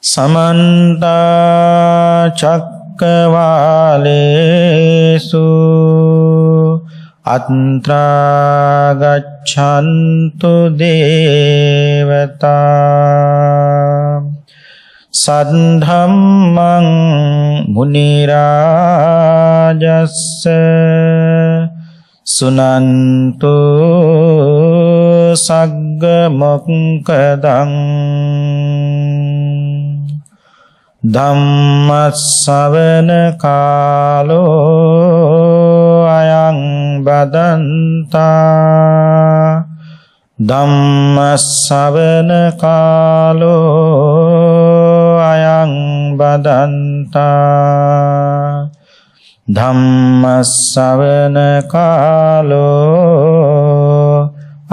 समन्ता चक्रवालेषु अत्रा गच्छन्तु देवता सद्धम्मं मुनिराजस्य सुनन्तु सग्गमुक्तदं धम्मश्रवण कालो अयं बदन्ता धम्मश्रवण कालो अयं बदन्ता धम्मश्रवण कालो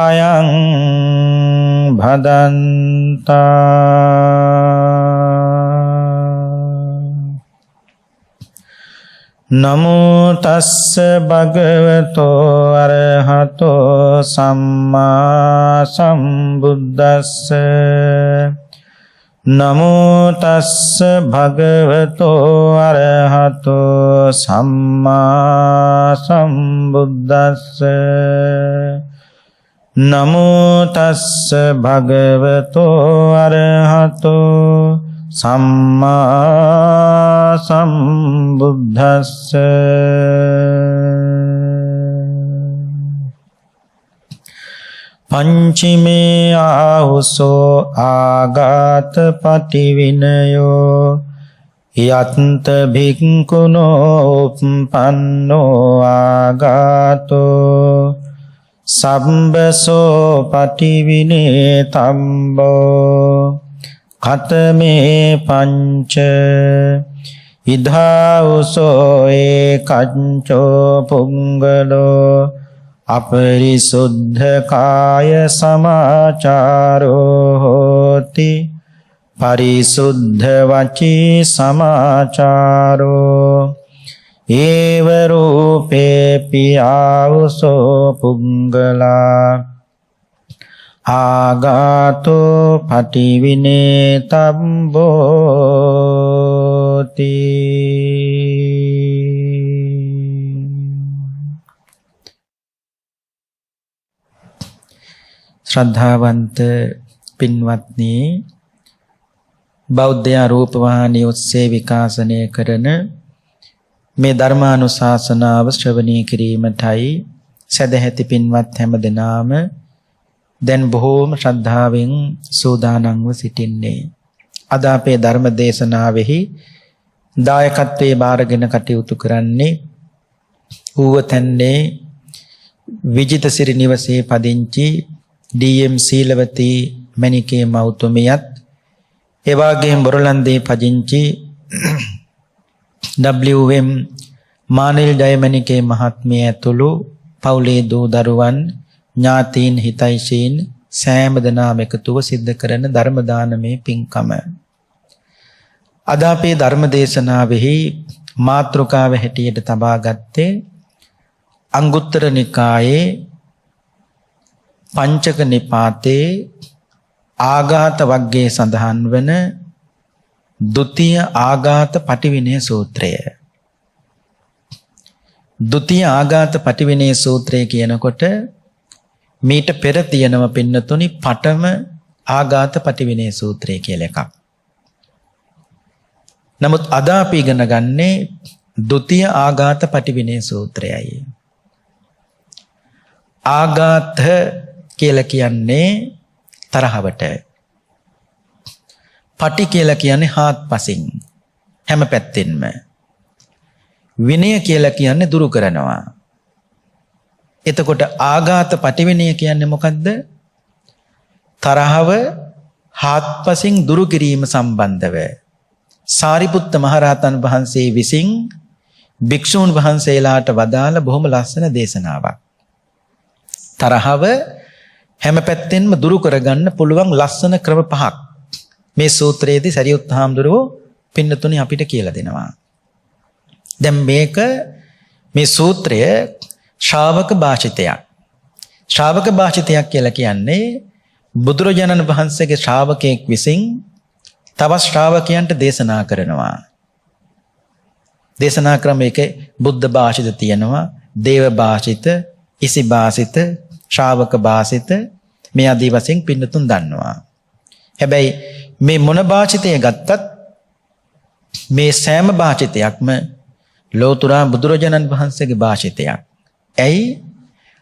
अयं भदन्ता नमो तस्स भगवतो अरहतो सम्मा सम्बुद्धस्स नमो तस्स भगवतो अरहतो सम्मा सम्बुद्धस्स नमो तस्स भगवतो अरहतो सम्मा सम्बुद्धस्स पंचमे आहुसो आगात पटिविनयो यत्त भिक्खुनो उपपन्नो आगातो सब्बसो पटिविनेतम्बो खतमे पंच इधाउसो एकंचो पुंगलो अपरिशुद्ध काय समाचारो होति परिशुद्ध वची समाचारो एव रूपे पियाउसो पुंगला आगातो पटिविनेतम्बोति श्रद्धावंत පින්වත්නි බෞද්ධ රූපවාහිනිය ඔස්සේ විකාශනය කරන මේ ධර්මානුශාසනාව ශ්‍රවණය කිරීමටයි සදැහැති පින්වත් හැමදෙනාම දැන් බොහෝම ශ්‍රද්ධාවෙන් සූදානම්ව සිටින්නේ. අද අපේ ධර්ම දේශනාවෙහි දායකත්වයේ බාරගෙන කටයුතු කරන්නේ ඌවතැන්නේ විජිතසිරි නිවසේ පදිංචි ඩී.එම්. සීලවතී මණිකේ මෞතුමියත් ඒ වගේම බොරලන්දේ පදිංචි W.M. මානෙල් ජයමණිකේ මහත්මිය ඇතුළු පවුලේ දූ දරුවන් ඥාතීන් හිතයිශීන් සෑම දෙනාම එකතුව සිද්ධ කරන ධර්ම දානමේ පින්කම. අද අපේ ධර්ම දේශනාවෙහි මාතෘකාව හැටියට තබා ගත්තේ අංගුත්තර නිකායේ පංචක නිපාතේ ආඝාත වග්ගයේ සඳහන් වන ဒုတိ ය ආඝාත පටිවිනය සූත්‍රය. ဒုတိ ය ආඝාත පටිවිනය සූත්‍රය කියනකොට මීට පෙර තියෙනව පින්නතුනි පඨම ආඝාත පටිවිනය සූත්‍රය කියලා එකක්. නමුත් අද අපි ඉගෙන ගන්නේ ဒုတိ ය ආඝාත පටිවිනය සූත්‍රයයි. ආඝාත කියලා කියන්නේ තරහවට. පටි කියලා කියන්නේ හාත්පසින් හැම පැත්තෙන්ම. විනය කියලා කියන්නේ දුරු කරනවා. එතකොට ආඝාත පටිවිනය කියන්නේ මොකද්ද? තරහව හාත්පසින් දුරු කිරීම සම්බන්ධව සාරිපුත්ත මහරහතන් වහන්සේ විසින් භික්ෂූන් වහන්සේලාට වදාළ බොහොම ලස්සන දේශනාවක්. තරහව හැම පැත්තෙන්ම දුරු කරගන්න පුළුවන් ලස්සන ක්‍රම පහක් මේ සූත්‍රයේදී සරියුත් හාමුදුරුවෝ පින්නතුනි අපිට කියලා දෙනවා. දැන් මේ සූත්‍රය ශ්‍රාවක භාෂිතයක්. ශ්‍රාවක භාෂිතයක් කියලා කියන්නේ බුදුරජාණන් වහන්සේගේ ශ්‍රාවකයෙක් විසින් තවත් ශ්‍රාවකයන්ට දේශනා කරනවා. දේශනා ක්‍රම එකේ බුද්ධ භාෂිත තියෙනවා, දේව භාෂිත, ඉසි භාෂිත, ශ්‍රාවක භාෂිත මේ ආදී වශයෙන් පින්නතුන් දන්නවා. හැබැයි මේ මොන භාෂිතය ගත්තත් මේ සෑම භාෂිතයක්ම ලෝතුරා බුදුරජාණන් වහන්සේගේ භාෂිතයක්. ඇයි?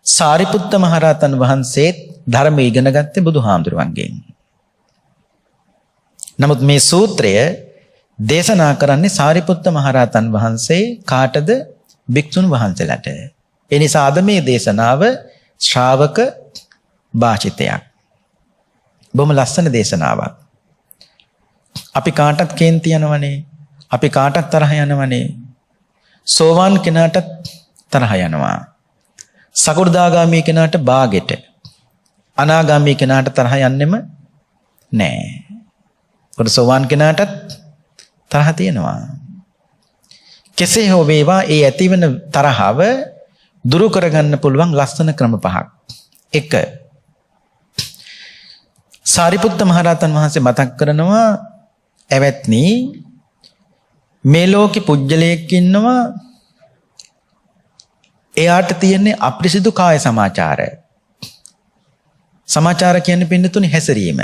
සාරිපුත්ත මහරහතන් වහන්සේත් ධර්ම ඉගෙන ගත්තේ බුදුහාමුදුරුවන්ගෙන්. නමුත් මේ සූත්‍රය දේශනා කරන්නේ සාරිපුත්ත මහරහතන් වහන්සේ කාටද? භික්ෂුන් වහන්සේලාට. ඒ නිසා අද මේ දේශනාව ශ්‍රාවක භාෂිතයක්. බොහොම ලස්සන දේශනාවක්. අපි කාටත් කේන්ති යනවනේ. අපි කාටත් තරහ යනවනේ. සෝවාන් කෙනාටත් තරහ යනවා. සකෘදාගාමී කෙනාට බාගෙට. අනාගාමී කෙනාට තරහ යන්නෙම නෑ. කොට සෝවාන් කෙනාටත් තරහ තියෙනවා. කෙසේ හෝ වේවා ඒ ඇතිවන තරහව දුරු කරගන්න පුළුවන් ලස්සන ක්‍රම පහක්. 1. සාරිපුත්ත මහරහතන් වහන්සේ මතක් කරනවා, එවත්නි මේ ලෝකේ පුජ්‍යලයක් ඉන්නවා, එයාට තියෙන්නේ අපිරිසිදු කාය සමාචාර. සමාචාර කියන්නේ පින්නතුනි හැසිරීම.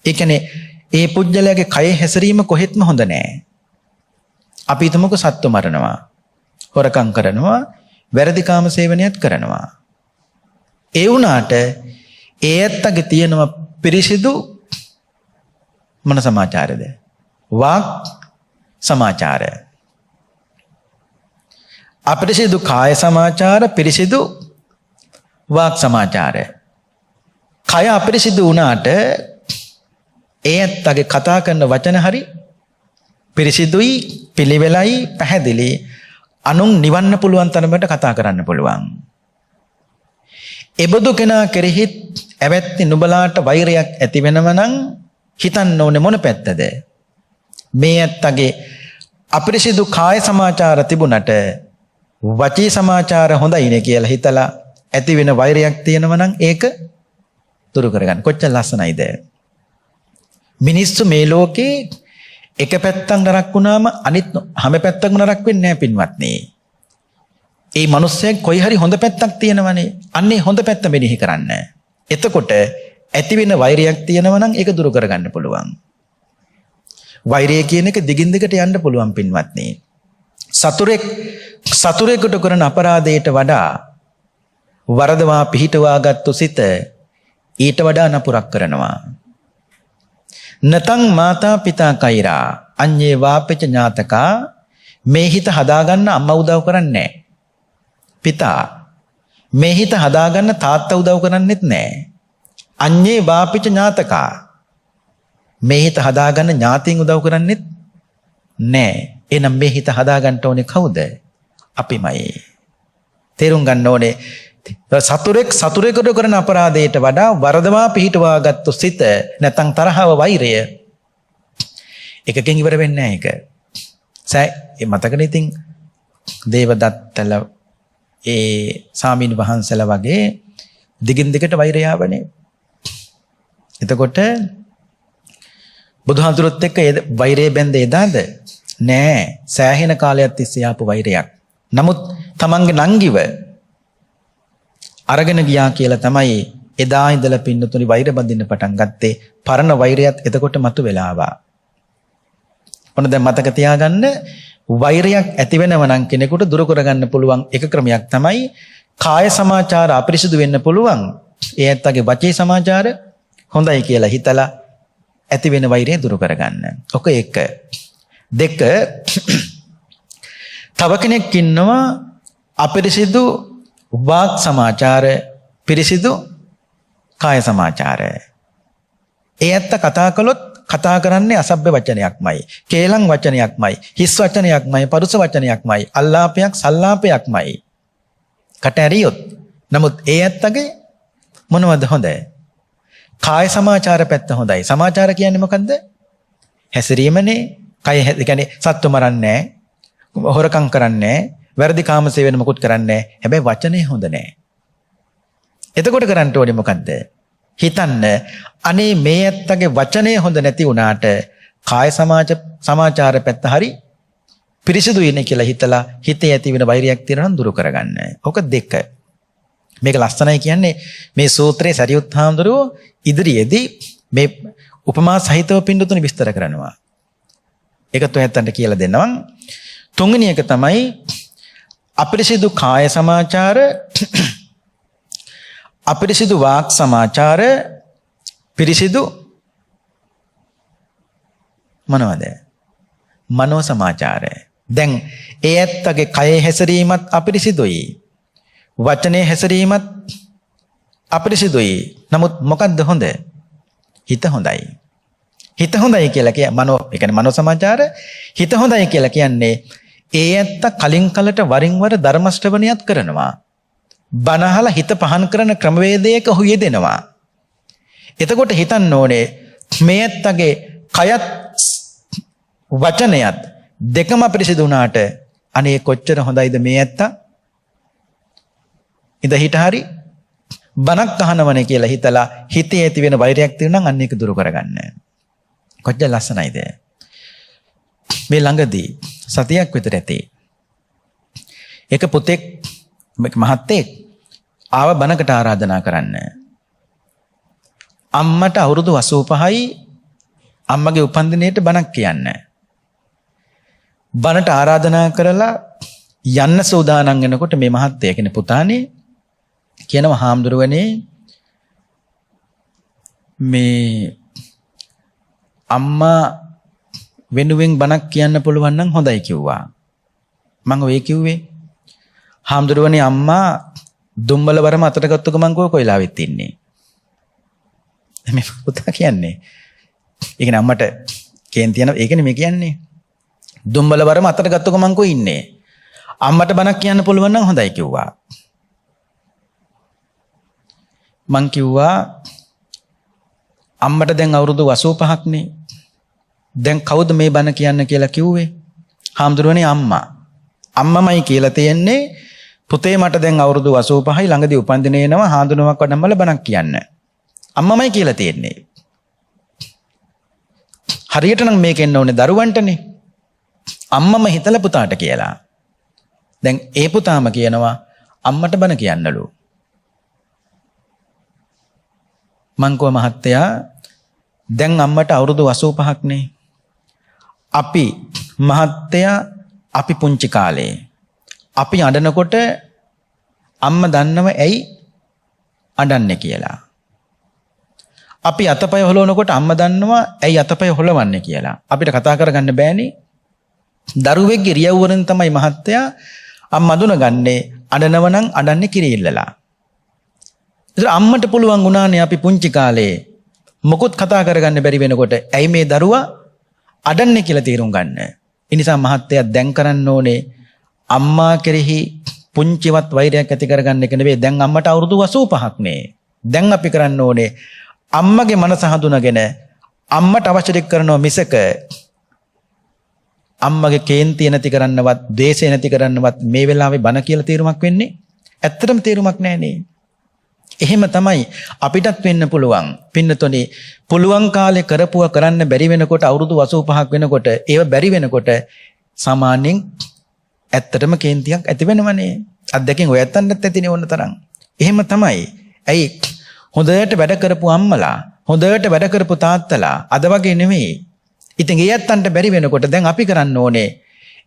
ඒ කියන්නේ ඒ පුජ්‍යලයාගේ කය හැසිරීම කොහෙත්ම හොඳ නෑ. අපි හිතමුකෝ සත්තු මරනවා, හොරකම් කරනවා, වැරදි කාම සේවනයත් කරනවා. ඒ වුණාට ඒ ඇත්තගේ තියෙනවා පිරිසිදු මොන සමාචාරද? වාක් සමාචාර. අපිරිසිදු කාය සමාචාර, පිරිසිදු වාක් සමාචාර. කය අපිරිසිදු වුණාට ඒ ඇත්තගේ කතා කරන වචන හරි පිරිසිදුයි, පිළිවෙලයි, පැහැදිලි. අනුන් නිවන්න පුළුවන් තරමට කතා කරන්න පුළුවන්. එබඳු කෙනා කෙරෙහි ඇවැත්ති නුඹලාට වෛරයක් ඇති වෙනව නම් හිතන්න ඕනේ මොන පැත්තද? මේ ඇත්තගේ අපිරිසිදු කාය සමාචාර තිබුණට වචී සමාචාර හොඳයිනේ කියලා හිතලා ඇති වෙන වෛරයක් තියෙනව නම් ඒක දුරු කරගන්න. කොච්චර ලස්සනයිද? මිනිස්සු මේ ලෝකේ එක පැත්තක් නරක් වුණාම අනිත් හැම පැත්තක්ම නරක් වෙන්නේ නැහැ පින්වත්නි. ඒ මිනිස්සෙක් කොයි හරි හොඳ පැත්තක් තියෙනවනේ. අන්නේ හොඳ පැත්ත මෙනෙහි කරන්න. එතකොට ඇති වෙන වෛරයක් තියෙනවා නම් ඒක දුරු කරගන්න පුළුවන්. වෛරය කියන එක දිගින් දිගට යන්න පුළුවන් පින්වත්නි. සතුරෙකුට කරන අපරාධයට වඩා වරදවා පිහිටවාගත්තු සිත ඊට වඩා නපුරක් කරනවා. නතං මාතා පිතා කෛරා අඤ්ඤේ වාපච ඥාතකා. මේ හිත හදාගන්න අම්මා උදව් කරන්නේ නැහැ. පිතා මේ හිත හදාගන්න තාත්තා උදව් කරන්නෙත් නැහැ. අඤ්ඤේ වාපච ඥාතකා. මේ හිත හදාගන්න ඥාතීන් උදව් කරන්නෙත් නැහැ. එහෙනම් මේ හිත හදාගන්න ඕනේ කවුද? අපිමයි. තේරුම් ගන්න ඕනේ සතුරෙකුට කරන අපරාධයට වඩා වරදවා පිහිටවාගත්තු සිත නැත්නම් තරහව වෛරය එකකින් ඉවර වෙන්නේ නැහැ ඒක. ඒ මතකනේ ඉතින් දේවදත්තල ඒ සාමින් වහන්සලා වගේ දිගින් දිගට වෛරය ආවනේ. එතකොට බුදුහාමුදුරුවොත් එක්ක වෛරය බැඳ එදාද? නෑ. සෑහෙන කාලයක් තිස්සේ ආපු වෛරයක්. නමුත් තමන්ගේ නංගිව අරගෙන ගියා කියලා තමයි එදා ඉඳලා පින්නතුනි වෛර බඳින්න පටන් ගත්තේ. පරණ වෛරයත් එතකොට මතු වෙලා ආවා. ඔන්න දැන් මතක තියාගන්න, වෛරයක් ඇති වෙනව නම් කෙනෙකුට දුරු කරගන්න පුළුවන් එක ක්‍රමයක් තමයි කාය සමාචාර අපිරිසුදු වෙන්න පුළුවන්. ඒ ඇත්තගේ වචී සමාචාර හොඳයි කියලා හිතලා ඇති වෙන වෛරය දුරු කරගන්න. ඔක එක. දෙක, තව කෙනෙක් ඉන්නවා අපිරිසිදු වාක් සමාචාර, පිරිසිදු කාය සමාචාර. ඒ ඇත්ත කතා කළොත් කතා කරන්නේ අසභ්‍ය වචනයක්මයි, කේලම් වචනයක්මයි, හිස් වචනයක්මයි, පරුස වචනයක්මයි, අල්ලාපයක් සල්ලාපයක්මයි. කට ඇරියොත්. නමුත් ඒ ඇත්තගේ මොනවද හොඳ? කාය සමාචාර පැත්ත හොඳයි. සමාචාර කියන්නේ මොකද්ද? හැසිරීමනේ. කය කියන්නේ සත්තු මරන්නේ නැහැ, හොරකම් කරන්නේ නැහැ, වැරදි කාම සේවන මොකුත් කරන්නේ නැහැ. හැබැයි වචනේ හොඳ නැහැ. එතකොට කරන්න ඕනේ මොකද්ද? හිතන්න, අනේ මේ ඇත්තගේ වචනේ හොඳ නැති වුණාට කාය සමාචාර පැත්ත හරි පිරිසිදුයි නේ කියලා හිතලා හිතේ ඇති වෙන වෛරයක් තියෙනවා නම් දුරු කරගන්න. ඔක දෙක. මේක ලස්සනයි කියන්නේ මේ සූත්‍රයේ සරියුත් හාමුදුරුවෝ ඉදිරියේදී මේ උපමා සහිතව පින්දුතුනි විස්තර කරනවා. ඒකත් ඔයයන්ට කියලා දෙනවා. තුන්වෙනි එක තමයි අපිරිසිදු කාය සමාචාර, අපිරිසිදු වාක් සමාචාර, පිරිසිදු මොනවද? මනෝ සමාචාරය. දැන් ඒ ඇත්තගේ කයේ හැසිරීමත් අපිරිසිදුයි. වචනේ හැසිරීමත් අපිරිසිදුයි. නමුත් මොකද්ද හොඳ? හිත හොඳයි. හිත හොඳයි කියලා කියන්නේ ඒ කියන්නේ මනෝ සමාචාර. හිත හොඳයි කියලා කියන්නේ ඒ ඇත්ත කලින් කලට වරින් වර ධර්ම ශ්‍රවණියත් කරනවා. බණහලා හිත පහන් කරන ක්‍රමවේදයක හුයදෙනවා. එතකොට හිතන්න ඕනේ මේ ඇත්තගේ කයත් වචනයත් දෙකම පිරිසිදු වුණාට අනේ කොච්චර හොඳයිද මේ ඇත්ත ඉඳ හිට හරි බණක් අහනවනේ කියලා හිතලා හිතේ ඇති වෙන වෛරයක් තියෙනවා නම් අන්න ඒක දුරු කරගන්න. කොච්චර ලස්සනයිද? මේ ළඟදී සතියක් විතර ඇති. එක පුතෙක් මහත්තයෙක් ආව බණකට ආරාධනා කරන්න. අම්මට අවුරුදු 85යි අම්මගේ උපන්දිනේට බණක් කියන්න. බණට ආරාධනා කරලා යන්න සූදානම් වෙනකොට මේ මහත්තයා කියන පුතානේ කියනවා හාමුදුරුවනේ මේ අම්මා වෙනුවෙන් බණක් කියන්න පුළුවන් නම් හොඳයි කිව්වා. මම ඔය කිව්වේ හාමුදුරුවනේ අම්මා දුම්බලවරම අතට ගත්ත ගමන් කොයිලාවෙත් ඉන්නේ. මේ පුතා කියන්නේ. ඒ කියන්නේ අම්මට කේන්ති යන ඒකනේ මේ කියන්නේ. දුම්බලවරම අතට ගත්ත ගමන් කොයි ඉන්නේ. අම්මට බණක් කියන්න පුළුවන් නම් හොඳයි කිව්වා. මං කිව්වා අම්මට දැන් අවුරුදු 85ක් නේ. දැන් කවුද මේ බණ කියන්න කියලා කිව්වේ? හාමුදුරුවනේ අම්මා. අම්මමයි කියලා තියෙන්නේ පුතේ මට දැන් අවුරුදු 85යි ළඟදී උපන්දින එනවා හාඳුනුවක් වඩම්මල බණක් කියන්න. අම්මමයි කියලා තියෙන්නේ. හරියට නම් මේකෙන්න ඕනේ දරුවන්ටනේ. අම්මම හිතලා පුතාට කියලා. දැන් ඒ පුතාම කියනවා අම්මට බණ කියන්නලු. මං කව මහත්තයා දැන් අම්මට අවුරුදු 85ක් නේ. අපි මහත්තයා අපි පුංචි කාලේ අපි අඬනකොට අම්මා දන්නව ඇයි අඬන්නේ කියලා. අපි අතපය හොලවනකොට අම්මා දන්නවා ඇයි අතපය හොලවන්නේ කියලා. අපිට කතා කරගන්න බෑනේ. දරුවෙක්ගේ රියව්වරෙන් තමයි මහත්තයා අම්මා අඳුනගන්නේ අඬනව නම් අඬන්නේ කිරිල්ලලා. ඒතර අම්මට පුළුවන් වුණානේ අපි පුංචි කාලේ මොකොත් කතා කරගන්න බැරි වෙනකොට ඇයි මේ දරුවා අඬන්නේ කියලා තීරුම් ගන්න. ඒ නිසා මහත්තයා දැන් කරන්න ඕනේ අම්මා කෙරෙහි පුංචිවත් වෛරයක් ඇති කරගන්න එක නෙවෙයි. දැන් අම්මට අවුරුදු 85ක් නේ. දැන් අපි කරන්න ඕනේ අම්මගේ මනස හඳුනගෙන අම්මට අවශ්‍ය දෙයක් කරනවා මිසක අම්මගේ කේන්තිය නැති කරන්නවත්, ද්වේෂය නැති කරන්නවත් මේ වෙලාවේ බන කියලා තීරුමක් වෙන්නේ ඇත්තටම තීරුමක් නැහැනේ. එහෙම තමයි අපිටත් වෙන්න පුළුවන්. පින්නතොනේ පුළුවන් කාලේ කරපුවා කරන්න බැරි වෙනකොට අවුරුදු 85ක් වෙනකොට ඒව බැරි වෙනකොට සාමාන්‍යයෙන් ඇත්තටම කේන්තියක් ඇති වෙනවනේ. අත්දැකීම් ඔය ඇත්තන්ටත් ඇතිනේ ඕන තරම්. එහෙම තමයි. ඇයි හොඳට වැඩ කරපු අම්මලා, හොඳට වැඩ කරපු තාත්තලා අද වගේ නෙමෙයි. ඉතින් ඒ ඇත්තන්ට බැරි වෙනකොට දැන් අපි කරන්න ඕනේ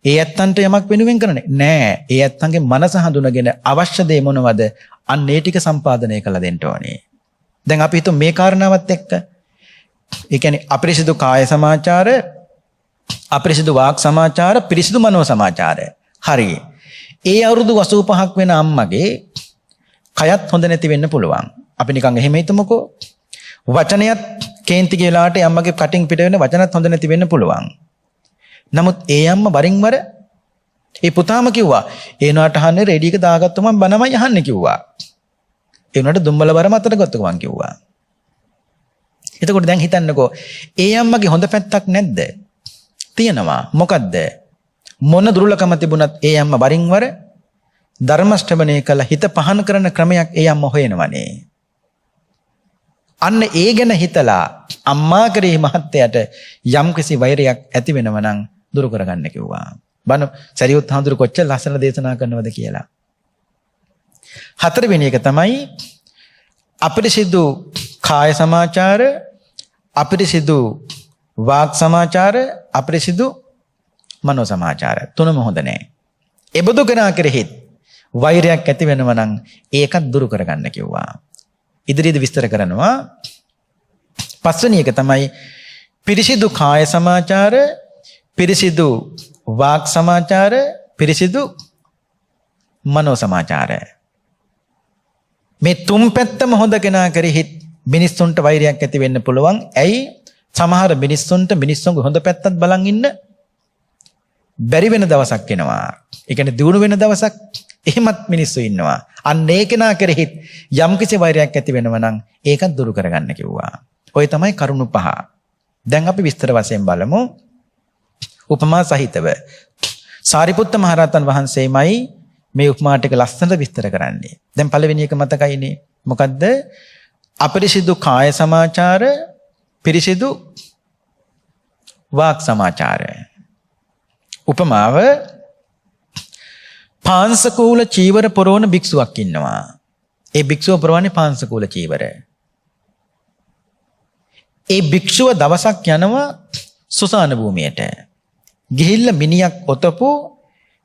ඒ ඇත්තන්ට යමක් වෙනුවෙන් කරන්නේ නෑ. ඒ ඇත්තන්ගේ මනස හඳුනගෙන අවශ්‍ය දේ මොනවද? අන්න ඒ ටික සම්පාදනය කළ දෙන්න ඕනේ. දැන් අපි හිතමු මේ කාරණාවත් එක්ක. ඒ කියන්නේ අපිරිසිදු කාය සමාචාර, අපිරිසිදු වාක් සමාචාර, පිරිසිදු මනෝ සමාචාර. හරි. ඒ අවුරුදු 85ක් වෙන අම්මගේ කයත් හොඳ නැති වෙන්න පුළුවන්. අපි නිකන් එහෙම හිතමුකෝ. වචනයත් කේන්ති කියලාට අම්මගේ කටින් පිට වෙන වචනත් හොඳ නැති වෙන්න පුළුවන්. නමුත් ඒ අම්මා වරින් වර ඒ පුතාම කිව්වා ඒනවාට අහන්නේ රේඩියක දාගත්තම මම බනමයි අහන්නේ කිව්වා. ඒ උනට දුම්බල වර මතට ගත්තක මං කිව්වා. එතකොට දැන් හිතන්නකෝ ඒ අම්මගේ හොඳ පැත්තක් නැද්ද? තියෙනවා. මොකද්ද? මොන දුර්ලකම තිබුණත් ඒ අම්මා වරින් වර ධර්ම ශ්‍රවණය කළ හිත පහන කරන ක්‍රමයක් ඒ අම්මා හොයනවනේ. අන්න ඒ ගැන හිතලා අම්මා කරේ මහත්තයාට යම්කිසි වෛරයක් ඇති වෙනවා නම් දුරු කරගන්න කිව්වා. බණ සරියුත් හඳුරු කොච්චර ලස්සන දේශනා කරනවද කියලා. හතරවෙනි එක තමයි අපිරිසිදු කාය සමාචාර, අපිරිසිදු වාග් සමාචාර, අපිරිසිදු මනෝ සමාචාර. තුනම හොඳ නැහැ. එබඳු කෙනා කෙරෙහිත් වෛරයක් ඇති වෙනවා නම් ඒකත් දුරු කරගන්න කිව්වා. ඉදිරියේදී විස්තර කරනවා. පස්වෙනි එක තමයි පිරිසිදු කාය සමාචාර, පිරිසිදු වාග් සමාචාර, පිරිසිදු මනෝ සමාචාර. මේ තුන් පැත්තම හොඳ කෙනා කෙරෙහිත් මිනිස්සුන්ට වෛරයක් ඇති වෙන්න පුළුවන්. ඇයි? සමහර මිනිස්සුන්ට මිනිස්සුන්ගේ හොඳ පැත්තත් බලන් ඉන්න බැරි වෙන දවසක් එනවා. ඒ කියන්නේ දිනු වෙන දවසක් එහෙමත් මිනිස්සු ඉන්නවා. අන්න ඒ කෙනා කෙරෙහිත් යම්කිසි වෛරයක් ඇති වෙනවා නම් ඒකත් දුරු කරගන්න කිව්වා. ඔය තමයි කරුණු පහ. දැන් අපි විස්තර වශයෙන් බලමු. උපමා සහිතව. සාරිපුත්ත මහරහතන් වහන්සේමයි මේ උපමා ටික ලස්සනට විස්තර කරන්නේ. දැන් පළවෙනි එක මතකයිනේ. මොකද්ද? අපරිසිදු කාය සමාචාර, පිරිසිදු වාක් සමාචාර. උපමාව පාංශකූල චීවර පොරවන භික්ෂුවක් ඉන්නවා. ඒ භික්ෂුව පොරවන්නේ පාංශකූල චීවර. ඒ භික්ෂුව දවසක් යනවා සුසාන භූමියට. ගිහිල්ලා මිනියක් ඔතපු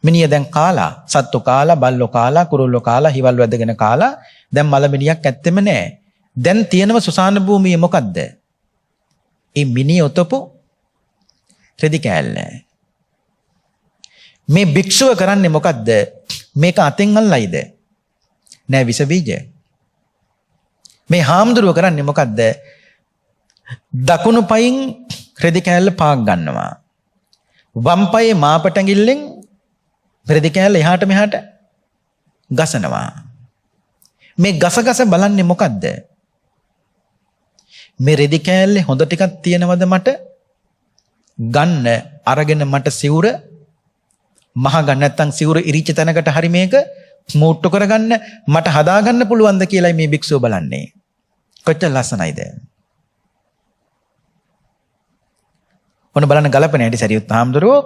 මිනිය දැන් කාලා, සත්තු කාලා, බල්ලෝ කාලා, කුරුල්ලෝ කාලා, හිවල් වැදගෙන කාලා, දැන් මලමිනියක් ඇත්තෙම නැහැ. දැන් තියෙනව සුසාන භූමියේ මොකද්ද? ඒ මිනිය ඔතපු රෙදි කෑල්ල. මේ භික්ෂුව කරන්නේ මොකද්ද? මේක අතෙන් අල්ලයිද? නෑ, විස බීජ. මේ හාමුදුරුව කරන්නේ මොකද්ද? දකුණු පයින් රෙදි කෑල්ල පාක් ගන්නවා. වම් පයේ මාපටැඟිල්ලෙන් රෙදි කෑල්ල එහාට මෙහාට ගසනවා. මේ ගසගස බලන්නේ මොකද්ද? මේ රෙදි කෑල්ලේ හොඳ ටිකක් තියෙනවද මට ගන්න අරගෙන මට සිවුර මහ ගන්න නැත්නම් සිවුර ඉරිච්ච තැනකට හරි මේක මූට්ටු කරගන්න මට හදාගන්න පුළුවන්ද කියලායි මේ භික්ෂුව බලන්නේ. කොච්චර ලස්සනයිද? ඔන්න බලන්න ගලපන හැටි සරියුත් හාමුදුරුවෝ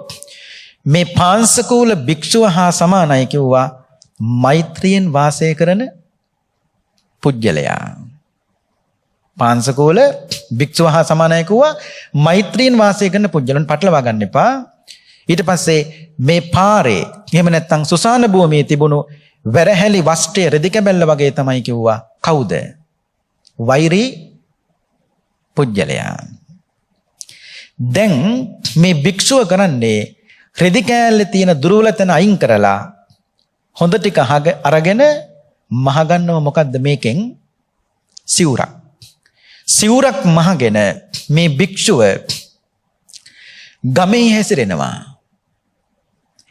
මේ පාංශකූල භික්ෂුව හා සමානයි කිව්වා මෛත්‍රියෙන් වාසය කරන පුජ්‍යලයා. පාංශකූල භික්ෂුව හා සමානයි කිව්වා මෛත්‍රියෙන් වාසය කරන පුජ්‍යලන්. පටලවා ගන්න එපා. ඊට පස්සේ මේ පාරේ එහෙම නැත්නම් සුසාන භූමියේ තිබුණු වැරහැලි වස්ත්‍රය රෙදි කැබැල්ල වගේ තමයි කිව්වා. කවුද? වෛරී පුජ්‍යලයා. දැන් මේ භික්ෂුව කරන්නේ රෙදි කෑල්ලේ තියෙන දුර්වල තැන අයින් කරලා හොඳ ටික අරගෙන මහගන්නව. මොකද්ද මේකෙන්? සිවුරක්. සිවුරක් මහගෙන මේ භික්ෂුව ගමේ හැසිරෙනවා.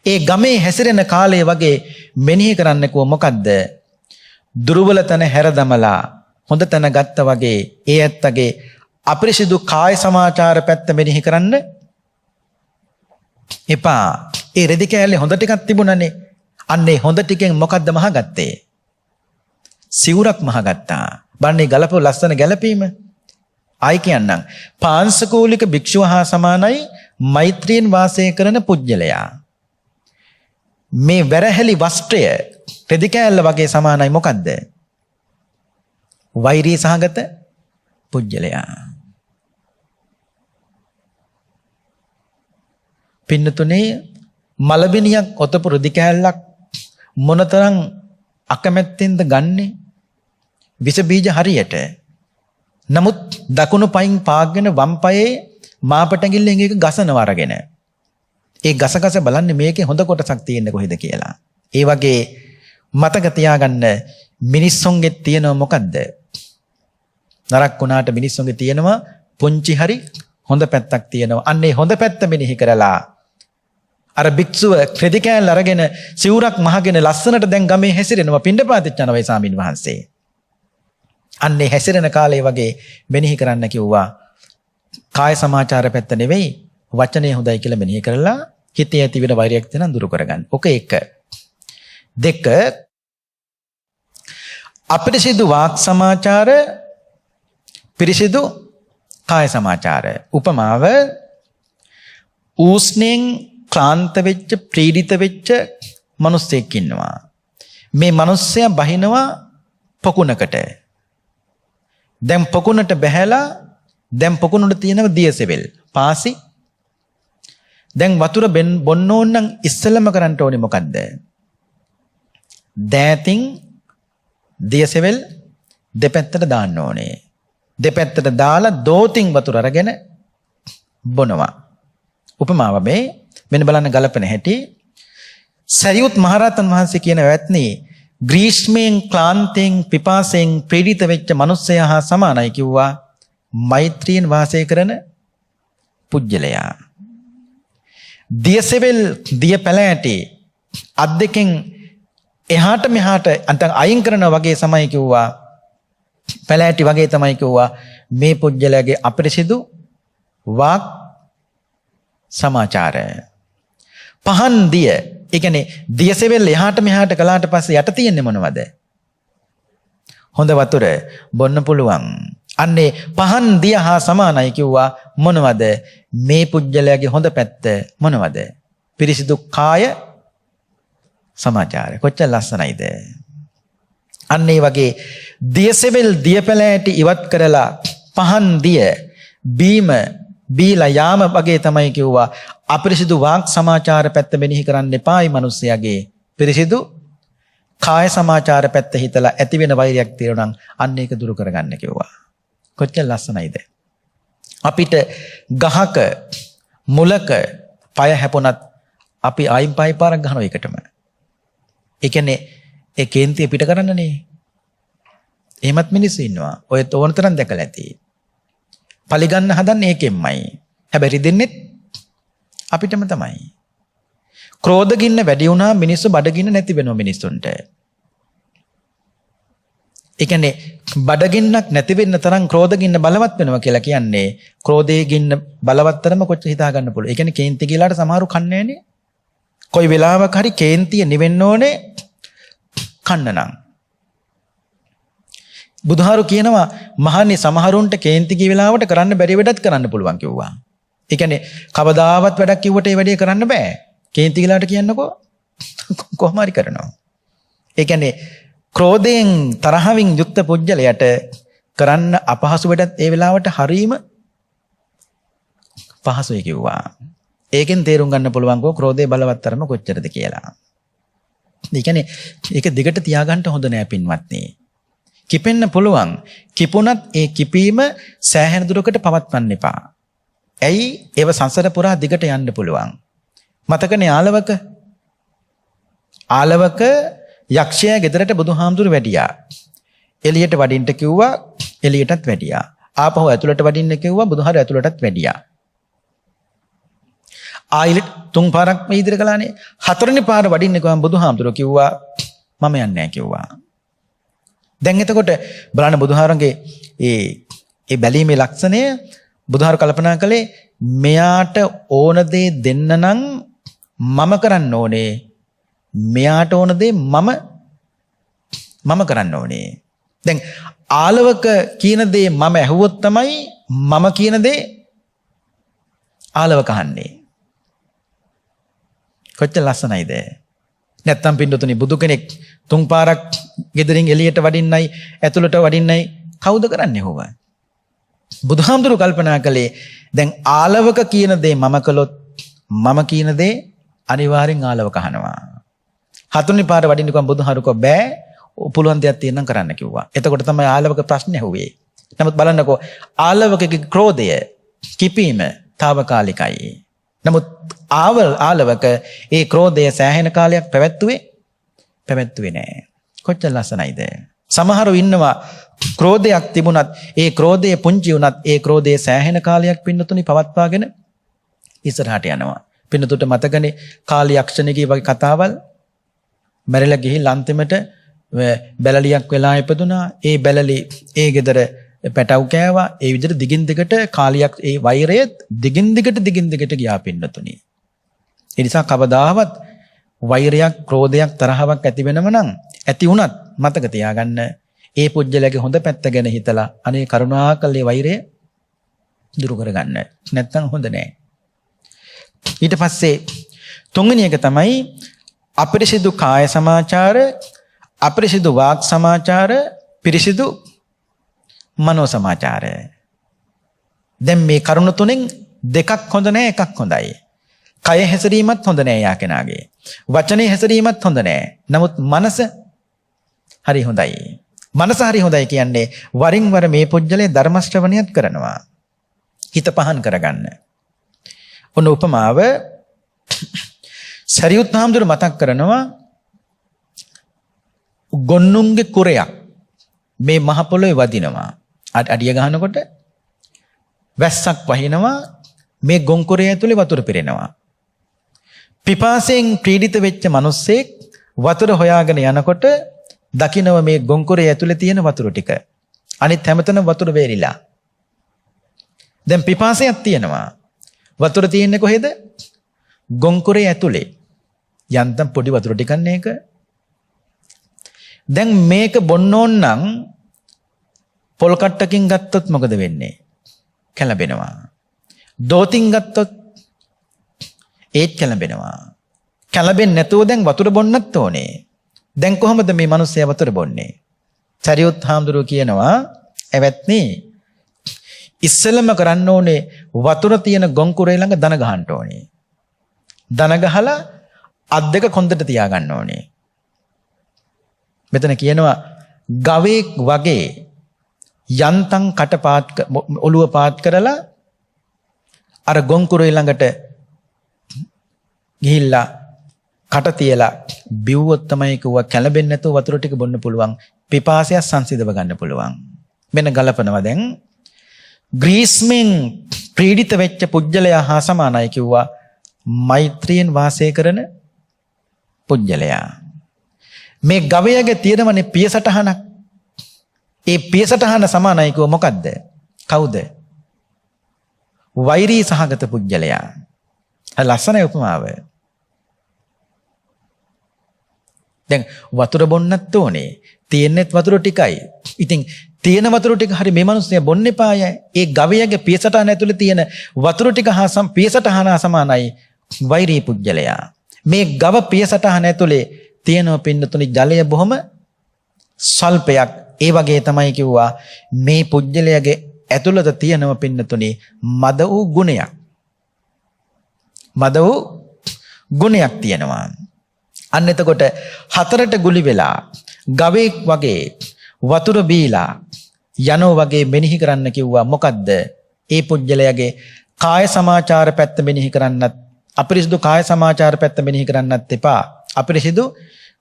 ඒ ගමේ හැසිරෙන කාලය වගේ මෙනෙහි කරන්නකෝ මොකද්ද? දුර්වල තැන හැරදමලා හොඳ තැන ගත්තා වගේ ඒ ඇත්තගේ අපරිසිදු කාය සමාචාර පැත්ත මෙනෙහි කරන්න එපා. ඒ රෙදි කෑල්ලේ හොඳ ටිකක් තිබුණනේ. අන්නේ හොඳ ටිකෙන් මොකද්ද මහගත්තේ? සිවුරක් මහගත්තා. බන්නේ ගලපු ලස්සන ගැලපීම. ආයි කියන්නම්. පාංශකූලික භික්ෂුව හා සමානයි මෛත්‍රියෙන් වාසය කරන පුජ්‍යලයා. මේ වැරහැලි වස්ත්‍රය රෙදි කෑල්ල වගේ සමානයි මොකද්ද? වෛරී සහගත පුජ්‍යලයා. පින්නතුනේ මලබිනියක් ඔතපු රෙදි කෑල්ලක් මොනතරම් අකමැත්තෙන්ද ගන්නෙ? විස බීජ හරියට. නමුත් දකුණු පයින් පාගගෙන වම් පයේ මාපටැඟිල්ලෙන් එක ගසනවා අරගෙන. ඒ ගසගස බලන්නේ මේකේ හොඳ කොටසක් තියෙන්නේ කොහෙද කියලා. ඒ වගේ මතක තියාගන්න මිනිස්සුන්ගේ තියෙනව මොකද්ද? නරක වුණාට මිනිස්සුන්ගේ තියෙනවා පුංචි හරි හොඳ පැත්තක් තියෙනවා. අන්නේ හොඳ පැත්ත මෙනෙහි කරලා අර භික්ෂුව රෙදි කෑල්ල අරගෙන සිවුරක් මහගෙන ලස්සනට දැන් ගමේ හැසිරෙනවා. පිණ්ඩපාතෙත් යනවා ඒ ස්වාමීන් වහන්සේ. අන්නේ හැසිරෙන කාලේ වගේ මෙනෙහි කරන්න කිව්වා. කාය සමාචාර පැත්ත නෙවෙයි වචනේ හොඳයි කියලා මෙනෙහි කරලා හිතේ ඇති වෙන වෛරයක් තන දුරු කරගන්න. ඔක එක. දෙක අපරිසිදු වාක් සමාචාර, පිරිසිදු කාය සමාචාර. උපමාව ඌස්නෙන් ක්ලාන්ත වෙච්ච ප්‍රීඩිත වෙච්ච මිනිස්සෙක් ඉන්නවා. මේ මිනිස්සයා බහිනවා පොකුණකට. දැන් පොකුණට බැහැලා දැන් පොකුණට තියෙනවා දියසෙවල් පාසි. දැන් වතුර බොන්න ඕන නම් ඉස්සෙල්ලම කරන්න ඕනේ මොකද්ද? දෑතින් දියසෙවල් දෙපැත්තට දාන්න ඕනේ. දෙපැත්තට දාලා දෝතින් වතුර අරගෙන බොනවා. උපමාව මේ මෙන්න බලන්න ගලපන හැටි. සරියුත් මහරහතන් වහන්සේ කියන වැත්නි ග්‍රීෂ්මයෙන් ක්ලාන්තයෙන් පිපාසයෙන් පීඩිත වෙච්ච මිනිස්සයා හා සමානයි කිව්වා මෛත්‍රියෙන් වාසය කරන පුජ්‍යලයා. දියසෙවල් දිය පැලෑටි අත් දෙකෙන් එහාට මෙහාට අන්තන් අයින් කරනවා වගේ සමයි කිව්වා පැලෑටි වගේ තමයි කිව්වා මේ පුජ්‍යලයාගේ අපිරිසිදු වාක් සමාචාරය. පහන් දිය ඒ කියන්නේ දියසෙවල් එහාට මෙහාට කළාට පස්සේ යට තියෙන්නේ මොනවද? හොඳ වතුර බොන්න පුළුවන්. අන්නේ පහන් දිය හා සමානයි කිව්වා මොනවද? මේ පුජ්‍යලයාගේ හොඳ පැත්ත මොනවද? පිරිසිදු කාය සමාචාරය. කොච්චර ලස්සනයිද? අන්න ඒ වගේ දියසෙවල් දියපැලෑටි ඉවත් කරලා පහන් දිය බීම බීලා යාම වගේ තමයි කිව්වා අපිරිසිදු වාක් සමාචාර පැත්ත මෙනෙහි කරන්න එපායි මිනිස්සයාගේ පිරිසිදු කාය සමාචාර පැත්ත හිතලා ඇති වෙන වෛරයක් තියෙනවා නම් අන්න ඒක දුරු කරගන්න කිව්වා. කොච්චර ලස්සනයිද? අපිට ගහක මුලක පය හැපුණත් අපි ආයින් පය පාරක් ගහනවා ඒකටම. ඒ කියන්නේ ඒ කේන්තිය පිට කරන්නනේ. එහෙමත් මිනිස්සු ඉන්නවා. ඔය තෝරන තරම් දැකලා ඇති. පලිගන්න හදන්නේ ඒකෙන්මයි. හැබැයි රිදෙන්නේ අපිටම තමයි. ක්‍රෝධ ගින්න වැඩි වුණා මිනිස්සු බඩගින්න නැති වෙනවා මිනිස්සුන්ට. ඒ කියන්නේ බඩගින්නක් නැති වෙන්න තරම් ක්‍රෝධ ගින්න බලවත් වෙනවා කියලා කියන්නේ ක්‍රෝධයේ ගින්න බලවත් තරම කොච්චර හිතා ගන්න පුළුවන්. ඒ කියන්නේ කේන්ති කියලාට සමහරු කන්නේ නැනේ. කොයි වෙලාවක හරි කේන්තිය නිවෙන්න ඕනේ කන්න නම්. බුදුහාරු කියනවා මහන්නේ සමහරුන්ට කේන්ති කිය වෙලාවට කරන්න බැරි වැඩක් කරන්න පුළුවන් කිව්වා. ඒ කියන්නේ කවදාවත් වැඩක් කිව්වට ඒ වැඩේ කරන්න බෑ. කේන්ති කියලාට කියන්නකෝ කොහොම හරි කරනවා. ඒ කියන්නේ ක්‍රෝධයෙන් තරහින් යුක්ත පුජ්‍යලයට කරන්න අපහසු වැඩත් ඒ වෙලාවට හරීම පහසුයි කිව්වා. ඒකෙන් තේරුම් ගන්න පුළුවන් ක්‍රෝධයේ බලවත් තරම කොච්චරද කියලා. ඒ කියන්නේ ඒක දිගට තියාගන්න හොඳ නෑ පින්වත්නි. කිපෙන්න පුළුවන්. කිපුණත් ඒ කිපීම සෑහෙන දුරකට පවත්වන්න එපා. ඇයි? ඒව සංසාර පුරා දිගට යන්න පුළුවන්. මතකනේ ආලවක යක්ෂයා ගෙදරට බුදුහාමුදුරු වැඩියා. එළියට වඩින්න කිව්වා එළියටත් වැඩියා. ආපහු ඇතුළට වඩින්න කිව්වා බුදුහාර ඇතුළටත් වැඩියා. ආයිලට 3 පාරක් මේ ඉදිරිය කළානේ. 4 වෙනි පාර වඩින්න ගමන් බුදුහාමුදුරු කිව්වා මම යන්නේ නැහැ කිව්වා. දැන් එතකොට බලන්න බුදුහාරන්ගේ ඒ බැලීමේ ලක්ෂණය බුදුහාර කල්පනා කළේ මෙයාට ඕන දේ දෙන්න නම් මම කරන්න ඕනේ. මෙයාට ඕන දේ මම කරන්න ඕනේ. දැන් ආලවක කියන දේ මම ඇහුවොත් තමයි මම කියන දේ ආලවක අහන්නේ. කොච්චර ලස්සනයිද? නැත්තම් පින්නතුනි බුදු කෙනෙක් 3 පාරක් ගෙදරින් එළියට වඩින්නයි ඇතුළට වඩින්නයි කවුද කරන්නේ හොව? බුදුහාමුදුරු කල්පනා කළේ දැන් ආලවක කියන දේ මම කළොත් මම කියන දේ අනිවාර්යෙන් ආලවක අහනවා. 4 වෙනි පාර වඩින්න කිව්වම බුදුහාරු කෝ බෑ පුළුවන් දෙයක් තියෙනම් කරන්න කිව්වා. එතකොට තමයි ආලවක ප්‍රශ්නේ ඇහුවේ. නමුත් බලන්නකෝ ආලවකගේ ක්‍රෝධය කිපීම తాවකාලිකයි. නමුත් ආලවක ඒ ක්‍රෝධය සෑහෙන කාලයක් පැවැත්තුවේ නෑ. කොච්චර ලස්සනයිද? සමහරව ඉන්නවා ක්‍රෝධයක් තිබුණත් ඒ ක්‍රෝධය පුංචි වුණත් ඒ ක්‍රෝධය සෑහෙන කාලයක් පින්නතුනි පවත්වාගෙන ඉස්සරහට යනවා. පින්නතුට මතකනේ කාලියක්ෂණිකී වගේ කතාවල් මැරිලා ගිහින් අන්තිමට බැලලියක් වෙලා ඉපදුනා. ඒ බැලලි ඒ ගෙදර පැටව් කෑවා. ඒ විදිහට දිගින් දිගට කාලියක් ඒ වෛරය දිගින් දිගට ගියා පින්නතුනි. ඒ නිසා කවදාවත් වෛරයක් ක්‍රෝධයක් තරහවක් ඇති වෙනව නම් ඇති වුණත් මතක තියාගන්න ඒ පුජ්‍යලයාගේ හොඳ පැත්ත ගැන හිතලා අනේ කරුණාකරලා වෛරය දුරු කරගන්න. නැත්නම් හොඳ නෑ. ඊට පස්සේ තුන්වෙනි එක තමයි අපිරිසිදු කාය සමාචාර, අපිරිසිදු වාක් සමාචාර, පිරිසිදු මනෝ සමාචාර. දැන් මේ කරුණු තුනෙන් දෙකක් හොඳ නෑ, එකක් හොඳයි. කය හැසිරීමත් හොඳ නෑ යා කෙනාගේ. වචනේ හැසිරීමත් හොඳ නෑ. නමුත් මනස හරි හොඳයි. මනස හරි හොඳයි කියන්නේ වරින් වර මේ පුජ්‍යලේ ධර්ම ශ්‍රවණියත් කරනවා. හිත පහන් කරගන්න. ඔන්න උපමාව සරියුත් හාමුදුර මතක් කරනවා ගොන්නුන්ගේ කුරයක් මේ මහ පොළොවේ වදිනවා. අඩිය ගහනකොට වැස්සක් වහිනවා, මේ ගොන් කුරය ඇතුලේ වතුර පිරෙනවා. පිපාසයෙන් පීඩිත වෙච්ච මිනිස්සෙක් වතුර හොයාගෙන යනකොට දකින්නව මේ ගොන් කුරය ඇතුලේ තියෙන වතුර ටික. අනිත් හැමතැනම වතුර වේරිලා. දැන් පිපාසයක් තියෙනවා. වතුර තියෙන්නේ කොහෙද? ගොන් කුරේ ඇතුලේ. යන්තම් පොඩි වතුර ටිකක් නේක. දැන් මේක බොන්න ඕන නම් පොල් කට්ටකින් ගත්තොත් මොකද වෙන්නේ? කැළඹෙනවා. දෝතින් ගත්තොත් ඒත් කැළඹෙනවා. කැළඹෙන්නේ නැතුව දැන් වතුර බොන්නත් ඕනේ. දැන් කොහොමද මේ මිනිස්සයා වතුර බොන්නේ? සරියුත් හාමුදුරුවෝ කියනවා එවත්නි ඉස්සෙල්ලම කරන්න ඕනේ වතුර තියෙන ගොන් කුරේ ළඟ දන ගහන්න ඕනේ. දන ගහලා අත් දෙක කොන්දට තියාගන්න ඕනේ. මෙතන කියනවා ගවයෙක් වගේ යන්තම් ඔළුව පාත් කරලා අර ගොන් කුරේ ළඟට ගිහිල්ලා කට තියලා බිව්වොත් තමයි කිව්වා කැළඹෙන්නේ නැතුව වතුර ටික බොන්න පුළුවන්. පිපාසය සංසිඳව ගන්න පුළුවන්. මෙන්න ගලපනවා දැන් ග්‍රීස්මෙන් පීඩිත වෙච්ච පුජ්‍යලයා හා සමානයි කිව්වා මෛත්‍රියෙන් වාසය කරන පුජ්‍යලයා. මේ ගවයාගේ තියෙනවනේ පියසටහනක්. ඒ පියසටහන සමානයි කිව්ව මොකද්ද? කවුද? වෛරී සහගත පුජ්‍යලයා. ලස්සනයි උපමාව. දැන් වතුර බොන්නත් ඕනේ. තියෙන්නේත් වතුර ටිකයි. ඉතින් තියෙන වතුර ටික හරි මේ මිනිස්සයා බොන්න එපාය. ඒ ගවයාගේ පියසටහන ඇතුලේ තියෙන වතුර ටික හා පියසටහන සමානයි වෛරී පුජ්‍යලයා. මේ ගව පියසටහන ඇතුලේ තියෙන පින්නතුනි ජලය බොහොම සල්පයක්. ඒ වගේ තමයි කිව්වා මේ පුජ්‍යලයාගේ ඇතුළත තියෙනව පින්නතුනි මද වූ ගුණයක්. මද වූ ගුණයක් තියෙනවා. අන්න එතකොට හතරට ගුලි වෙලා ගවයෙක් වගේ වතුර බීලා යනෝ වගේ මෙනෙහි කරන්න කිව්වා. මොකද්ද? ඒ පුජ්‍යලයාගේ කාය සමාචාර පැත්ත මෙනෙහි කරන්නත්, අපිරිසිදු කාය සමාචාර පැත්ත මෙනෙහි කරන්නත් එපා. අපිරිසිදු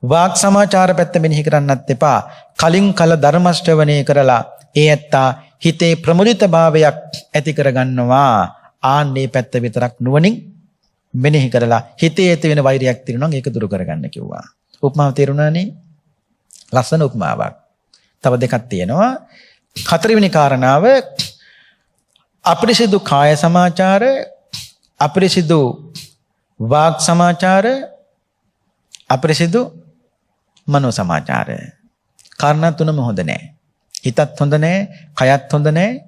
වාක් සමාචාර පැත්ත මෙනෙහි කරන්නත් එපා. කලින් කල ධර්ම ශ්‍රවණය කරලා ඒ ඇත්තා හිතේ ප්‍රමුදිතභාවයක් ඇති කරගන්නවා. ආන්නේ පැත්ත විතරක් නුවණින් මෙනෙහි කරලා හිතේ ඇති වෙන වෛරයක් තියෙනවා නම් ඒක දුරු කරගන්න කිව්වා. උපමාව තේරුණානේ? ලස්සන උපමාවක්. තව දෙකක් තියෙනවා. හතරවෙනි කාරණාව අපිරිසිදු කාය සමාචාර, අපිරිසිදු වාක් සමාචාර, අපිරිසිදු මනෝ සමාචාර. කාරණා තුනම හොඳ නැහැ. හිතත් හොඳ නැහැ, කයත් හොඳ නැහැ,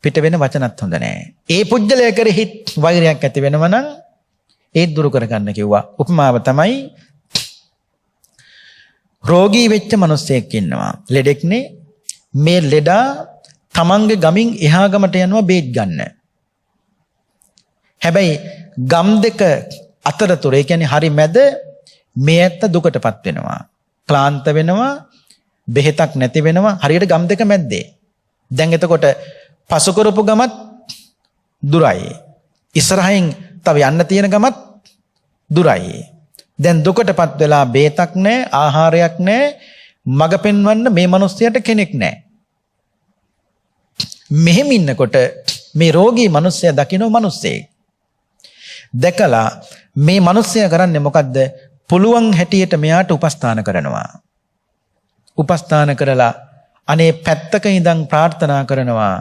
පිට වෙන වචනත් හොඳ නැහැ. ඒ පුජ්‍යලය කෙරෙහි වෛරයක් ඇති වෙනවා නම් ඒ දුරු කරගන්න කිව්වා. උපමාව තමයි රෝගී වෙච්ච මිනිස්සෙක් ඉන්නවා. ලෙඩෙක්නේ. මේ ලෙඩා තමන්ගේ ගමින් එහා ගමට යනවා බේත් ගන්න. හැබැයි ගම් දෙක අතරතුර, ඒ කියන්නේ හරි මැද මේ ඇත්ත දුකටපත් වෙනවා. ක්ලාන්ත වෙනවා, බෙහෙතක් නැති වෙනවා. හරියට ගම් දෙක මැද්දේ. දැන් එතකොට පසු කරපු ගමත් දුරයි. ඉස්සරහින් තව යන්න තියෙන ගමත් දුරයි. දැන් දුකටපත් වෙලා බේතක් නැහැ, ආහාරයක් නැහැ, මග පෙන්වන්න මේ මිනිස්සයාට කෙනෙක් නැහැ. මෙහෙම ඉන්නකොට මේ රෝගී මිනිස්සයා දකින්න මිනිස්සෙක්. දැකලා මේ මිනිස්සයා කරන්නේ මොකද්ද? පුළුවන් හැටියට මෙයාට උපස්ථාන කරනවා. උපස්ථාන කරලා අනේ පැත්තක ඉඳන් ප්‍රාර්ථනා කරනවා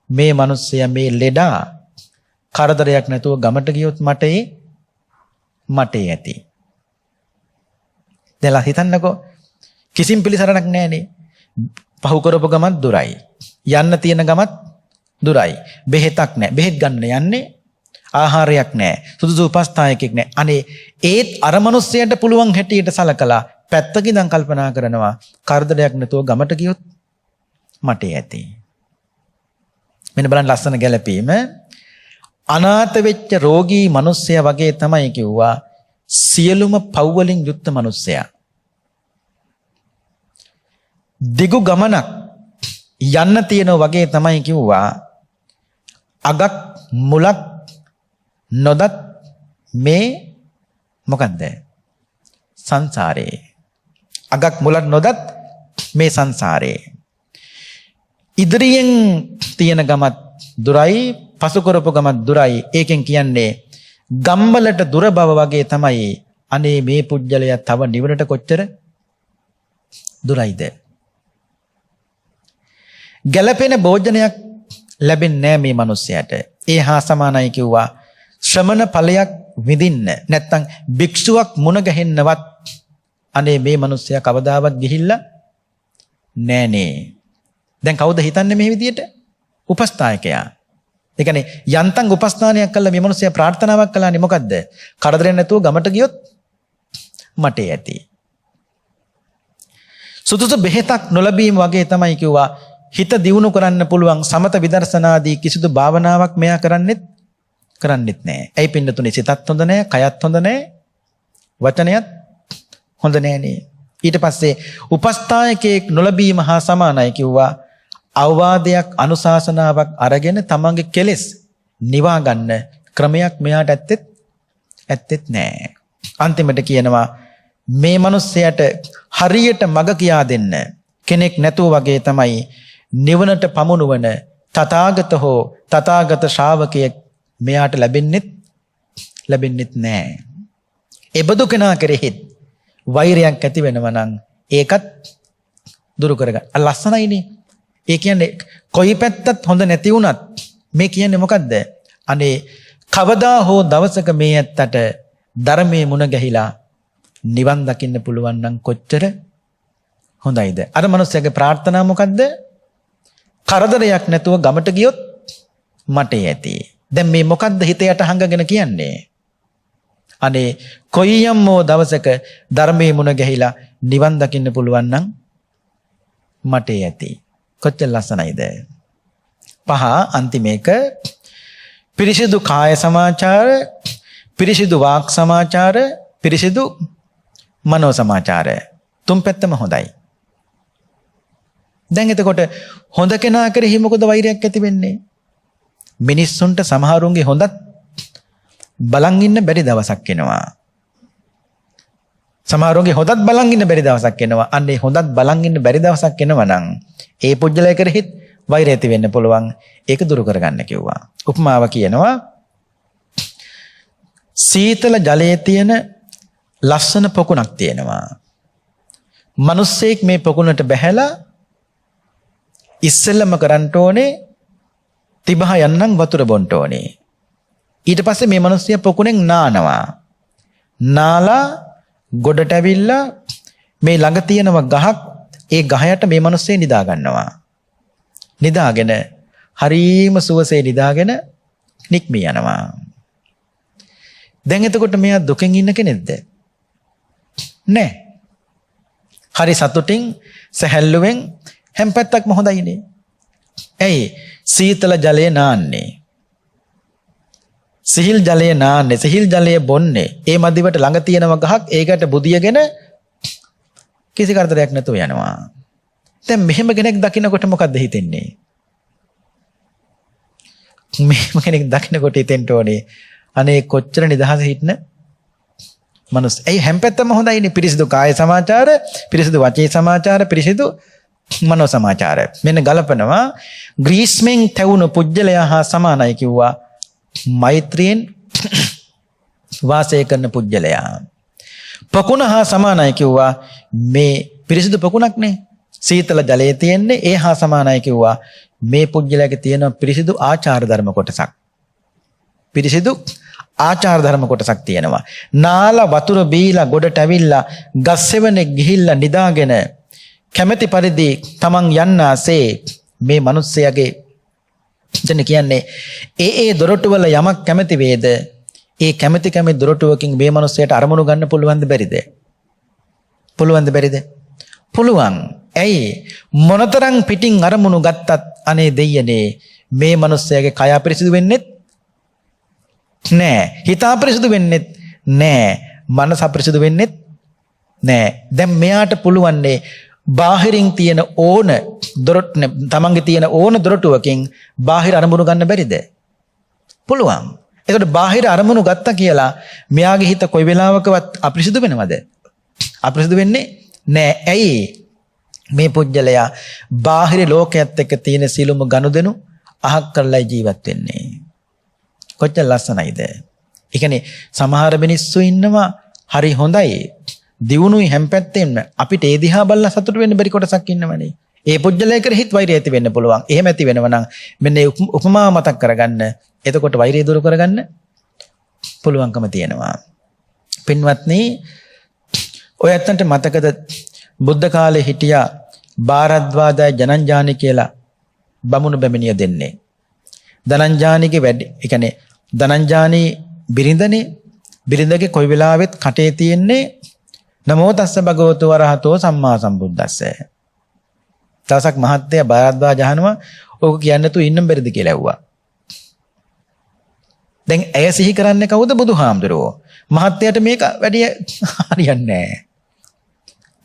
මේ මිනිස්සයා මේ ලෙඩා කරදරයක් නැතුව ගමට ගියොත් මට ඇති. දැන්ලා හිතන්නකෝ කිසිම පිළිසරණක් නැහැනේ. පහු කරපු ගමත් දුරයි. යන්න තියෙන ගමත් දුරයි. බෙහෙතක් නැහැ. බෙහෙත් ගන්න යන්නේ ආහාරයක් නැහැ. සුදුසු උපස්ථායකෙක් නැහැ. අනේ ඒත් අර මිනිස්සයාට පුළුවන් හැටියට සලකලා පැත්තකින් ඉඳන් කල්පනා කරනවා කරදරයක් නැතුව ගමට ගියොත් මට ඇති. මෙන්න බලන්න ලස්සන ගැලපීම. අනාථ වෙච්ච රෝගී මිනිස්සයා වගේ තමයි කිව්වා සියලුම පව් වලින් යුක්ත මිනිස්සයා. දිගු ගමනක් යන්න තියෙන වගේ තමයි කිව්වා අගක් මුලක් නොදත් මේ මොකද්ද සංසාරේ. අගක් මුලක් නොදත් මේ සංසාරේ. ඉදිරියෙන් තියෙන ගමත් දුරයි පසු කරපු ගමත් දුරයි. ඒකෙන් කියන්නේ ගම්වලට දුර බව වගේ තමයි අනේ මේ පුජ්‍යලයා තව නිවනට කොච්චර දුරයිද. ගැළපෙන භෝජනයක් ලැබෙන්නේ නැහැ මේ මිනිස්සයාට. ඒ හා සමානයි කිව්වා ශ්‍රමණ ඵලයක් විඳින්න නැත්තම් භික්ෂුවක් මුණ ගැහෙන්නවත් අනේ මේ මිනිස්සයා කවදාවත් ගිහිල්ලා නෑනේ. දැන් කවුද හිතන්නේ මේ විදියට? උපස්ථායකයා. ඒ කියන්නේ යන්තම් උපස්ථානයක් කළා මේ මිනිස්සයා ප්‍රාර්ථනාවක් කළානේ මොකද්ද? කරදරයක් නැතුව ගමට ගියොත් මට ඇති. සුදුසු බෙහෙතක් නොලැබීම වගේ තමයි කිව්වා හිත දියුණු කරන්න පුළුවන් සමත විදර්ශනාදී කිසිදු භාවනාවක් මෙයා කරන්නෙත් නැහැ. ඇයි පින්නතුනේ සිතත් හොඳ නැහැ, කයත් හොඳ නැහැ, වචනයත් හොඳ නැහනේ. ඊට පස්සේ උපස්ථායකයෙක් නොලැබීම හා සමානයි කිව්වා අවවාදයක් අනුශාසනාවක් අරගෙන තමන්ගේ කෙලෙස් නිවා ගන්න ක්‍රමයක් මෙයාට ඇත්තෙත් නැහැ. අන්තිමට කියනවා මේ මිනිස්සයාට හරියට මඟ කියා දෙන්න කෙනෙක් නැතුව වගේ තමයි නිවනට පමුණුවන තථාගත හෝ තථාගත ශ්‍රාවකයෙක් මෙයාට ලැබෙන්නෙත් නැහැ. එබඳු කෙනා කෙරෙහි වෛරයක් ඇති වෙනවා නම් ඒකත් දුරු කරගන්න. ලස්සනයිනේ. ඒ කියන්නේ කොයි පැත්තත් හොඳ නැති වුණත් මේ කියන්නේ මොකද්ද? අනේ කවදා හෝ දවසක මේ ඇත්තට ධර්මයේ මුණ ගැහිලා නිවන් දකින්න පුළුවන් නම් කොච්චර හොඳයිද? අර මනුස්සයාගේ ප්‍රාර්ථනා මොකද්ද? කරදරයක් නැතුව ගමට ගියොත් මට ඇති. දැන් මේ මොකද්ද හිත යට හංගගෙන කියන්නේ? අනේ කොයියම්මෝ දවසක ධර්මයේ මුණ ගැහිලා නිවන් දකින්න පුළුවන් නම් මට ඇති. කොච්චර ලස්සනයිද? පහ අන්තිම එක පිරිසිදු කාය සමාචාර, පිරිසිදු වාක් සමාචාර, පිරිසිදු මනෝ සමාචාර. තුන් පැත්තම හොඳයි. දැන් එතකොට හොඳ කෙනා කෙරෙහි මොකද වෛරයක් ඇති වෙන්නේ? මිනිස්සුන්ට සමහරුන්ගේ හොඳත් බලන් ඉන්න බැරි දවසක් එනවා. සමහරුන්ගේ හොඳත් බලන් ඉන්න බැරි දවසක් එනවා. අන්නේ හොඳත් බලන් ඉන්න බැරි දවසක් එනවා නම් ඒ පුජ්‍යලය කෙරෙහිත් වෛරය ඇති වෙන්න පුළුවන්. ඒක දුරු කරගන්න කිව්වා. උපමාව කියනවා සීතල ජලයේ තියෙන ලස්සන පොකුණක් තියෙනවා. මිනිස්සෙක් මේ පොකුණට බැහැලා ඉස්සෙල්ලම කරන්න ඕනේ තිබහ යන්නම් වතුර බොන්න ඕනේ. ඊට පස්සේ මේ මිනිස්සයා පොකුණෙන් නානවා. නාලා ගොඩට ඇවිල්ලා මේ ළඟ තියෙනව ගහක් ඒ ගහයට මේ මිනිස්සේ නිදා ගන්නවා. නිදාගෙන හරීම සුවසේ නිදාගෙන නික්මී යනවා. දැන් එතකොට මෙයා දුකෙන් ඉන්න කෙනෙක්ද? නෑ. හරි සතුටින් සැහැල්ලුවෙන් හැම පැත්තක්ම හොඳයිනේ. ඇයි? සීතල ජලයේ නාන්නේ. සිහිල් ජලයේ නාන්නේ. සිහිල් ජලයේ බොන්නේ. ඒ මදිවට ළඟ තියෙනව ගහක් ඒකට බුදියගෙන කිසි කරදරයක් නැතුව යනවා. දැන් මෙහෙම කෙනෙක් දකින්නකොට මොකද්ද හිතෙන්නේ? මෙහෙම කෙනෙක් දකින්නකොට හිතෙන්න ඕනේ අනේ කොච්චර නිදහස හිටන මනුස්ස. ඒ හැම පැත්තම හොඳයිනේ. පිරිසිදු කාය සමාචාර, පිරිසිදු වචී සමාචාර, පිරිසිදු මනෝ සමාචාර. මෙන්න ගලපනවා ග්‍රීස්මෙන් තැවුණු පුජ්‍යලයා හා සමානයි කිව්වා මෛත්‍රියෙන් වාසය කරන පුජ්‍යලයා. පොකුණ හා සමානයි කිව්වා මේ පිරිසිදු පොකුණක්නේ. සීතල ජලයේ තියෙන්නේ ඒ හා සමානයි කිව්වා මේ පුජ්‍යලයාගේ තියෙන පිරිසිදු ආචාර ධර්ම කොටසක්. පිරිසිදු ආචාර ධර්ම කොටසක් තියෙනවා. නාලා වතුර බීලා ගොඩට ඇවිල්ලා ගස්සෙවනේ ගිහිල්ලා නිදාගෙන කැමැති පරිදි තමන් යන්නාසේ මේ මිනිස්සයාගේ ජන කියන්නේ ඒ දොරටු වල යමක් කැමැති වේද ඒ කැමැති දොරටුවකින් මේ මිනිස්සයාට අරමුණු ගන්න පුළුවන්ද බැරිද? පුළුවන්ද බැරිද? පුළුවන්. ඇයි මොනතරම් පිටින් අරමුණු ගත්තත් අනේ දෙයියනේ මේ මිනිස්සයාගේ කය අපිරිසිදු වෙන්නේ නෑ. හිත අපිරිසිදු වෙන්නේ නෑ. මනස අපිරිසිදු වෙන්නේ නෑ. දැන් මෙයාට පුළුවන්නේ බාහිරින් තියෙන ඕන දොරටු තමන්ගේ තියෙන ඕන දොරටුවකින් බාහිර අරමුණු ගන්න බැරිද? පුළුවන්. ඒකට බාහිර අරමුණු ගත්තා කියලා මෙයාගේ හිත කොයි වෙලාවකවත් අපිරිසිදු වෙනවද? අපිරිසිදු වෙන්නේ නෑ. ඇයි? මේ පුජ්‍යලයා බාහිර ලෝකයේත් එක්ක තියෙන සියලුම ගනුදෙනු අහක් කරලා ජීවත් වෙන්නේ. කොච්චර ලස්සනයිද? ඒ කියන්නේ සමහර මිනිස්සු ඉන්නවා හරි හොඳයි දියුණුයි හැම්පැත්තෙන්න අපිට ඒ දිහා බලලා සතුට වෙන්න බැරි කොටසක් ඉන්නවනේ. ඒ පුජ්‍යලයා කෙරෙහි හිත වෛරය ඇති වෙන්න පුළුවන්. එහෙම ඇති වෙනව නම් මෙන්න උපමාව මතක් කරගන්න. එතකොට වෛරය දුරු කරගන්න පුළුවන්කම තියෙනවා. පින්වත්නි, ඔය ඇත්තන්ට මතකද බුද්ධ කාලේ හිටියා භාරද්වාජය ජනංජානි කියලා බමුණු බැමිණිය දෙන්නේ. ධනංජානිගේ වැඩි, ඒ කියන්නේ ධනංජානි බිරිඳනේ. බිරිඳගේ කොයි වෙලාවෙත් කටේ තියෙන්නේ නමෝ තස්ස භගවතු වරහතෝ සම්මා සම්බුද්දස්ස. දවසක් මහත්තයා භාරද්වාජ අහනවා ඕක කියන්නේ තු ඉන්නම් බැරිද කියලා ඇහුවා. දැන් ඇය සිහි කරන්නේ කවුද? බුදුහාමුදුරුවෝ. මහත්තයාට මේක වැඩි හරියන්නේ නැහැ.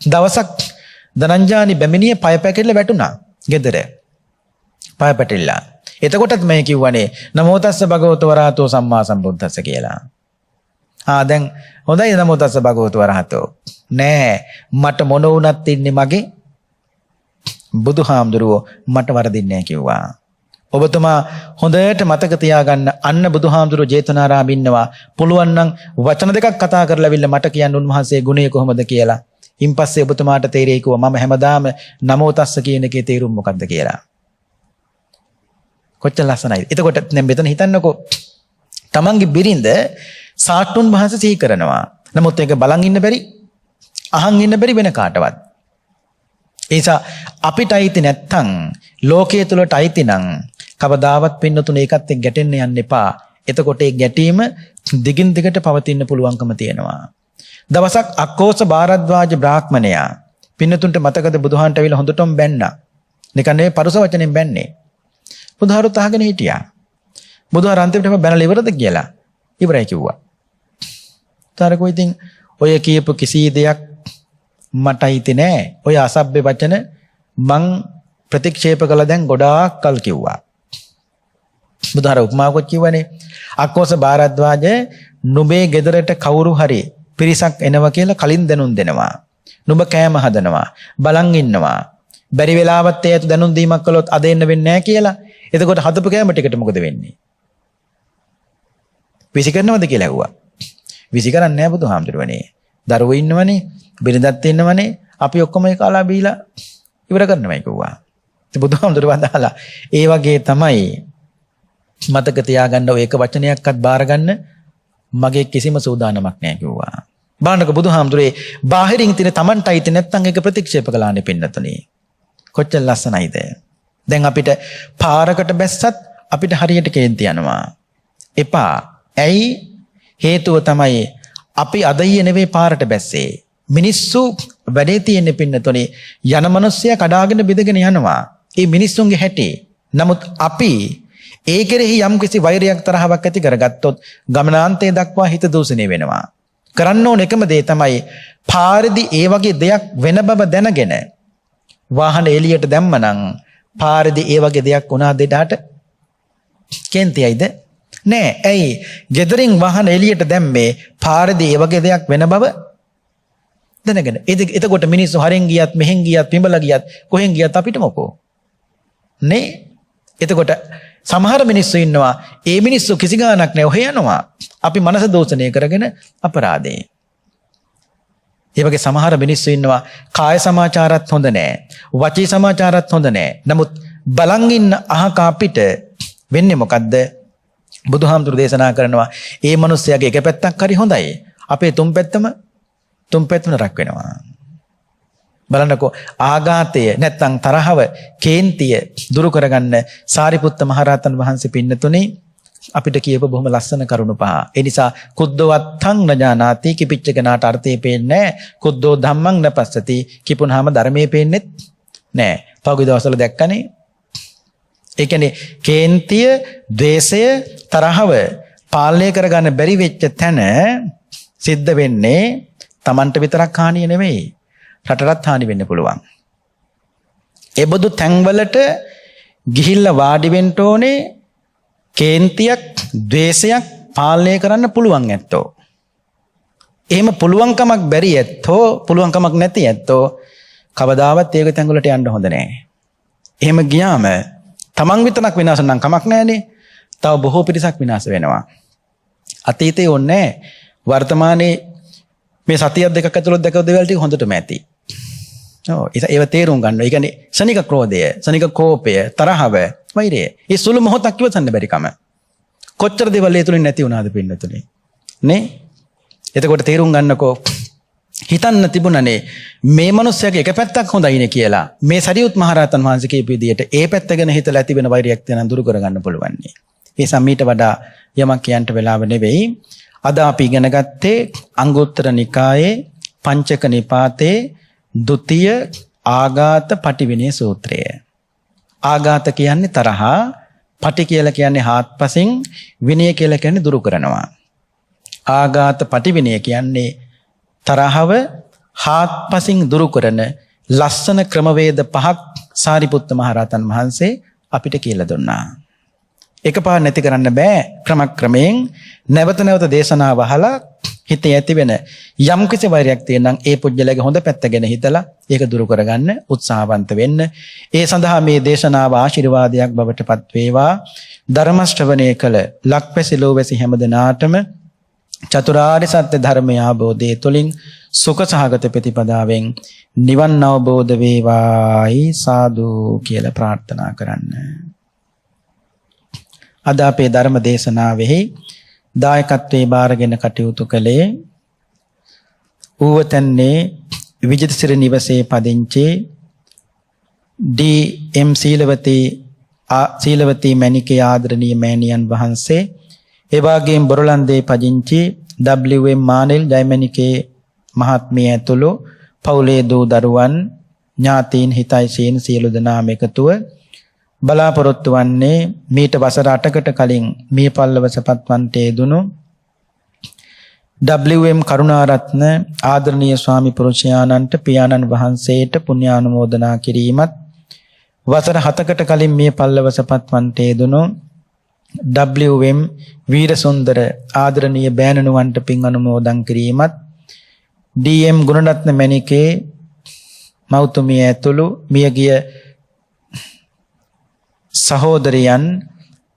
දවසක් ධනංජානි බැමිණිය පය පැකිලලා වැටුණා ගෙදර. පය පැටිලා. එතකොටත් මම කිව්වනේ නමෝ තස්ස භගවතු වරහතෝ සම්මා සම්බුද්දස්ස කියලා. දැන් හොඳයි නමෝ තස්ස භගවතු වරහතෝ. නෑ මට මොන වුණත් ඉන්නේ මගේ බුදුහාමුදුරුවෝ මට වරදින්නේ නැහැ කිව්වා. ඔබතුමා හොඳට මතක තියාගන්න අන්න බුදුහාමුදුරුවෝ ජේතවනාරාමේ ඉන්නවා. පුළුවන් නම් වචන දෙකක් කතා කරලා අවිල්ල මට කියන්න උන්වහන්සේ ගුණය කොහොමද කියලා. ඉන්පස්සේ ඔබතුමාට තේරෙයි කිව්වා මම හැමදාම නමෝ තස්ස කියන එකේ තේරුම මොකක්ද කියලා. කොච්චර ලස්සනයිද? එතකොට දැන් මෙතන හිතන්නකෝ තමන්ගේ බිරිඳ සාට්ටුන් වහන්සේ සිහි කරනවා. නමුත් ඒක බලන් ඉන්න බැරි, අහන් ඉන්න බැරි වෙන කාටවත්. ඒ නිසා අපිට අයිති නැත්තම් ලෝකයේ තුලට අයිති නම් කවදාවත් පින්නතුන ඒකත් එක්ක ගැටෙන්න යන්න එපා. එතකොට ඒ ගැටීම දිගින් දිගට පවතින්න පුළුවන්කම තියෙනවා. දවසක් අක්කෝස භාරද්වාජ බ්‍රාහ්මණයා පින්නතුන්ට මතකද බුදුහාන්ට ඇවිල්ලා හොඳටම බැන්නා. නිකන් නෙවෙයි පරුස වචනෙන් බැන්නේ. බුදුහාරුත් අහගෙන හිටියා. බුදුහාර අන්තිමටම බැනලා ඉවරද කියලා. ඉවරයි කිව්වා. තරකෝ ඉතින් ඔය කියපු කිසි දෙයක් මට අයිති නෑ. ඔය අසභ්‍ය වචන මං ප්‍රතික්ෂේප කළා දැන් ගොඩාක් කල් කිව්වා. බුදුහාර උපමාවක් කිව්වනේ. අක්කෝස භාරද්වාජ නුඹේ ගෙදරට කවුරු හරි පිරිසක් එනවා කියලා කලින් දැනුම් දෙනවා. නුඹ කෑම හදනවා. බලන් ඉන්නවා. බැරි වෙලාවත් ඒත් දැනුම් දීමක් කළොත් අද එන්න වෙන්නේ නැහැ කියලා. එතකොට හදපු කෑම ටිකට මොකද වෙන්නේ? විසි කරනවද කියලා ඇහුවා. විසි කරන්නේ නැහැ බුදුහාමුදුරුවනේ. දරුවෝ ඉන්නවනේ, බිරිඳත් ඉන්නවනේ. අපි ඔක්කොම ඒ කාලා බීලා ඉවර කරනවායි කිව්වා. ඉතින් බුදුහාමුදුරුවෝ වදාලා ඒ වගේ තමයි මතක තියාගන්න ඔය එක වචනයක්වත් බාර ගන්න මගේ කිසිම සූදානමක් නැහැ කිව්වා. බාන්නක බුදුහාමුදුරේ බාහිරින් තියෙන Tamanට අයිති නැත්නම් ඒක ප්‍රතික්ෂේප කළානේ පින්නතුනේ. කොච්චර ලස්සනයිද? දැන් අපිට පාරකට බැස්සත් අපිට හරියට කේන්ති යනවා. එපා. ඇයි? හේතුව තමයි අපි අදයිය නෙවෙයි පාරට බැස්සේ. මිනිස්සු වැඩේ තියෙන පින්නතුනේ යන මිනිස්සයා කඩාගෙන බෙදගෙන යනවා. ඒ මිනිස්සුන්ගේ හැටි. නමුත් අපි ඒ කෙරෙහි යම් කිසි වෛරයක් තරහවක් ඇති කරගත්තොත් ගමනාන්තයේ දක්වා හිත දූෂණය වෙනවා. කරන්න ඕන එකම දේ තමයි පාරදී ඒ වගේ දෙයක් වෙන බව දැනගෙන වාහන එළියට දැම්මනම් පාරදී ඒ වගේ දෙයක් වුණා දෙඩාට කේන්තියයිද? නෑ. ඇයි? ගෙදරින් වාහන එළියට දැම්මේ පාරදී ඒ වගේ දෙයක් වෙන බව දැනගෙන. එතකොට මිනිස්සු හරෙන් ගියත් මෙහෙන් ගියත් පිඹලා ගියත් කොහෙන් ගියත් අපිට මොකෝ? නේ? එතකොට සමහර මිනිස්සු ඉන්නවා ඒ මිනිස්සු කිසි ගාණක් නැහැ ඔහෙ යනවා. අපි මනස දෝෂණය කරගෙන අපරාධේ. ඒ වගේ සමහර මිනිස්සු ඉන්නවා කාය සමාචාරත් හොඳ නැහැ. වචී සමාචාරත් හොඳ නැහැ. නමුත් බලන් ඉන්න අහක අපිට වෙන්නේ මොකද්ද? බුදුහාමුදුරු දේශනා කරනවා ඒ මිනිස්සයාගේ එක පැත්තක් හරි හොඳයි. අපේ තුන් පැත්තම නරක වෙනවා. බලන්නකෝ ආඝාතය නැත්නම් තරහව කේන්තිය දුරු කරගන්න සාරිපුත්ත මහරහතන් වහන්සේ පින්නතුනේ අපිට කියප බොහොම ලස්සන කරුණු පහ. ඒ නිසා කුද්දවත්තං නජානාති කිපිච්ච කෙනාට අර්ථය පේන්නේ නැහැ. කුද්දෝ ධම්මං නපස්සති කිපුණාම ධර්මයේ පේන්නේත් නැහැ. පහුගිය දවස්වල දැක්කනේ. ඒ කියන්නේ කේන්තිය, ද්වේෂය, තරහව පාලනය කරගන්න බැරි වෙච්ච තැන සිද්ධ වෙන්නේ Tamanට විතරක් හානිය නෙමෙයි. රටටත් හානි වෙන්න පුළුවන්. ඒ බඳු තැන්වලට ගිහිල්ලා වාඩි වෙන්න ඕනේ කේන්තියක්, ද්වේෂයක් පාලනය කරන්න පුළුවන් ඇත්තෝ. එහෙම පුළුවන්කමක් බැරි ඇත්තෝ, පුළුවන්කමක් නැති ඇත්තෝ කවදාවත් ඒක තැන්වලට යන්න හොඳ නැහැ. එහෙම ගියාම තමන් විතරක් විනාශ නම් කමක් නැහැනේ. තව බොහෝ පිරිසක් විනාශ වෙනවා. අතීතේ ඕනේ වර්තමානයේ මේ සතියක් දෙකක් ඇතුළත දැකපු දේවල් ටික හොඳටම ඇති. ඒව තේරුම් ගන්න. ඒ කියන්නේ ශනික ක්‍රෝධය, ශනික කෝපය, තරහව, වෛරය. මේ සුළු මොහොතක් ඉවසන්න බැරි කම. කොච්චර දේවල් ඒ තුලින් නැති වුණාද පින්නතුනේ. නේ? එතකොට තේරුම් ගන්නකෝ හිතන්න තිබුණනේ මේ මිනිස්සයාගේ එක පැත්තක් හොඳයිනේ කියලා. මේ සරියුත් මහරහතන් වහන්සේ කියපු විදිහට ඒ පැත්ත ගැන හිතලා ඇති වෙන වෛරයක් තන දුරු කරගන්න පුළුවන් නේ. ඒ සම්මීට වඩා යමක් කියන්න වෙලාව නෙවෙයි. අද අපි ඉගෙන ගත්තේ අංගුත්තර නිකායේ පංචක නිපාතේ ဒုတိ ය ආඝාත පටිවිනය සූත්‍රය. ආඝාත කියන්නේ තරහා, පටි කියලා කියන්නේ හාත්පසින්, විනය කියලා කියන්නේ දුරු කරනවා. ආඝාත පටිවිනය කියන්නේ තරහව හාත්පසින් දුරු කරන ලස්සන ක්‍රමවේද පහක් සාරිපුත්ත මහරහතන් වහන්සේ අපිට කියලා දුන්නා. එකපාර නැති කරන්න බෑ. ක්‍රමක්‍රමයෙන් නැවත නැවත දේශනාව අහලා හිතේ ඇති වෙන යම් කිසි වෛරයක් තියෙනම් ඒ පුජ්‍යලගේ හොඳ පැත්ත ගැන හිතලා ඒක දුරු කරගන්න උත්සාහවන්ත වෙන්න. ඒ සඳහා මේ දේශනාව ආශිර්වාදයක් බවට පත් වේවා. ධර්ම ශ්‍රවණය කළ ලක්වැසි ලෝවැසි හැමදෙනාටම චතුරාර්ය සත්‍ය ධර්මය අවබෝධය තුළින් සුඛ සහගත ප්‍රතිපදාවෙන් නිවන් අවබෝධ වේවායි සාදු කියලා ප්‍රාර්ථනා කරන්න. අද අපේ ධර්ම දේශනාවෙහි දායකත්වයේ බාරගෙන කටයුතු කළේ ඌවතන්නේ විජිතසිරි නිවසේ පදිංචි ඩී.එම්. සීලවතී මණිකේ ආදරණීය මෑණියන් වහන්සේ, එවාගේම බොරලන්දේ පදිංචි W.M. මානෙල් ජයමණිකේ මහත්මිය ඇතුළු පවුලේ දූ දරුවන් ඥාතීන් හිතයිසීන් සියලු දෙනාම එකතුව බලාපොරොත්තු වන්නේ මීට වසර 8කට කලින් මේ පල්ලවසපත්වන්ට යෙදුණු W.M. කරුණාරත්න ආදරණීය ස්වාමි පුරුෂයාණන්ට පියාණන් වහන්සේට පුණ්‍යානුමෝදනා කිරීමත්, වසර 7කට කලින් මේ පල්ලවසපත්වන්ට යෙදුණු W.M. වීරසුන්දර ආදරණීය බෑණනුවන්ට පින් අනුමෝදන් කිරීමත්, D.M. ගුණරත්න මණිකේ මෞතුමිය ඇතුළු මියගිය සහෝදරයන්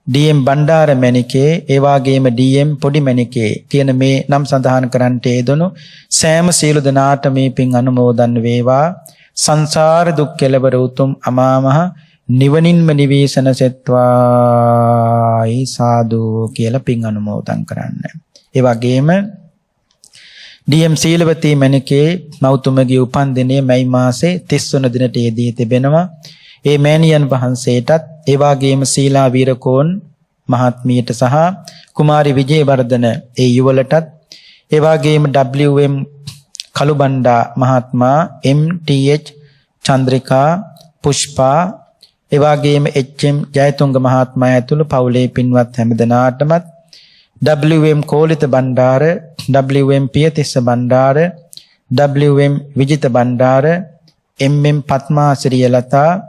D.M. බණ්ඩාර මණිකේ, ඒ වගේම D.M. පොඩි මණිකේ කියන මේ නම් සඳහන් කරන්නට යෙදුණු සෑම සියලු දෙනාට මේ පින් අනුමෝදන් වේවා. සංසාර දුක් කෙලවර උතුම් අමාමහ නිවනින්ම නිවේසන සෙත්වායි සාදු කියලා පින් අනුමෝදන් කරන්න. ඒ වගේම D.M. සීලවතී මණිකේ මෞතුමගේ උපන්දිනය මැයි මාසේ 30 වන දිනට යෙදී තිබෙනවා. ඒ මෑණියන් වහන්සේටත්, ඒ වගේම සීලා වීරකෝන් මහත්මියට සහ කුමාරි විජේවර්ධන ඒ යුවලටත්, ඒ වගේම W.M. කළුබණ්ඩා මහත්මයා, M.T.H. චන්ද්‍රිකා, පුෂ්පා, ඒ වගේම H.M. ජයතුංග මහත්මයා ඇතුළු පවුලේ පින්වත් හැමදෙනාටමත්, W.M. Kolitha Bandara, W.M. Piyatissa Bandara, W.M. විජිත බණ්ඩාර, M.M. පත්මා සිරියලතා,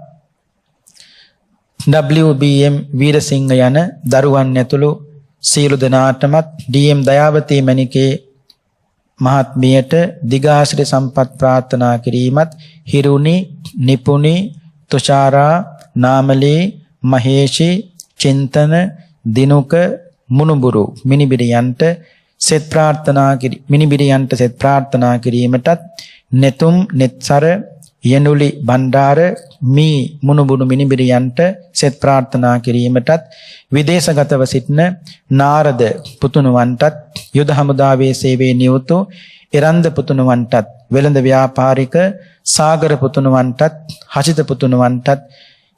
W.B.M. වීරසිංහ යන දරුවන් ඇතුළු සියලු දෙනාටමත්, D.M. දයාවතී මණිකේ මහත්මියට දිගාශ්‍රය සම්පත් ප්‍රාර්ථනා කිරීමත්, හිරුනි, නිපුනි, තුෂාරා, නාමලේ, මහේෂි, චින්තන, දිනුක, මුණුබුරු මිනිබිරියන්ට සෙත් ප්‍රාර්ථනා කිරීමටත්, නෙතුම්, නෙත්සර, යනුලි බණ්ඩාර, මී මුණුබුරු මිනිබිරියන්ට සෙත් ප්‍රාර්ථනා කිරීමටත්, විදේශගතව සිටින නාරද පුතුණුවන්ටත්, යුද හමුදාවේ සේවයේ නියුතු එරන්ද පුතුණුවන්ටත් වෙළඳ ව්‍යාපාරික සාගර පුතුණුවන්ටත් හසිත පුතුණුවන්ටත්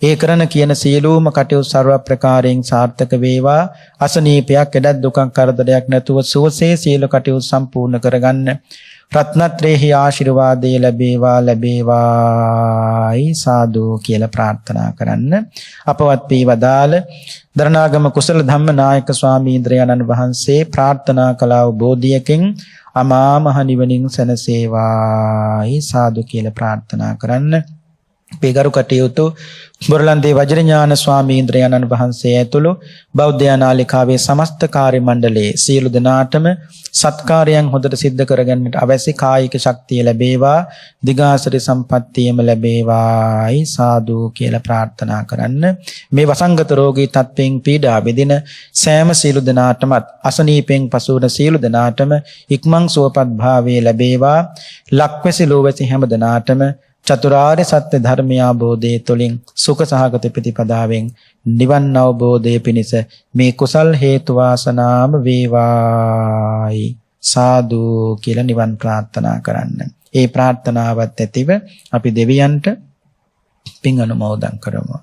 ඒ කරන කියන සියලුම කටයුතු ਸਰව ප්‍රකාරයෙන් සාර්ථක වේවා. අසනීපයක් එඩක් දුකක් කරදරයක් නැතුව සුවසේ සියලු කටයුතු සම්පූර්ණ කරගන්න රත්නත්‍රේහි ආශිර්වාදේ ලැබේවායි සාදු කියලා ප්‍රාර්ථනා කරන්න. අපවත් වී වදාළ දරණාගම කුසල ධම්මනායක ස්වාමීන්ද්‍රයන්න් වහන්සේ ප්‍රාර්ථනා කළා වූ බෝධියකින් අමා මහ නිවනින් සැනසේවායි සාදු කියලා ප්‍රාර්ථනා කරන්න. අපේ ගරු කටයුතු බොරලන්දේ වජිරඥාන ස්වාමීන්ද්‍රයන්න් වහන්සේ ඇතුළු බෞද්ධ නාලිකාවේ සමස්ත කාර්ය මණ්ඩලයේ සියලු දෙනාටම සත්කාරයන් හොඳට සිද්ධ කරගන්නට අවශ්‍ය කායික ශක්තිය ලැබේවා. දිගාසරි සම්පත්තියම ලැබේවායි සාදු කියලා ප්‍රාර්ථනා කරන්න. මේ වසංගත රෝගී තත්ත්වයෙන් පීඩා විඳින සෑම සියලු දෙනාටමත් අසනීපෙන් පසුවන සියලු දෙනාටම ඉක්මන් සුවපත් භාවයේ ලැබේවා. ලක්වැසි ලෝවැසි හැම දෙනාටම චතුරාර්ය සත්‍ය ධර්මය අවබෝධයේ තුලින් සුඛ සහගත ප්‍රතිපදාවෙන් නිවන් අවබෝධය පිණිස මේ කුසල් හේතු වාසනාම වේවායි සාදු කියලා නිවන් ප්‍රාර්ථනා කරන්න. ඒ ප්‍රාර්ථනාවත් ඇතිව අපි දෙවියන්ට පින් අනුමෝදන් කරමු.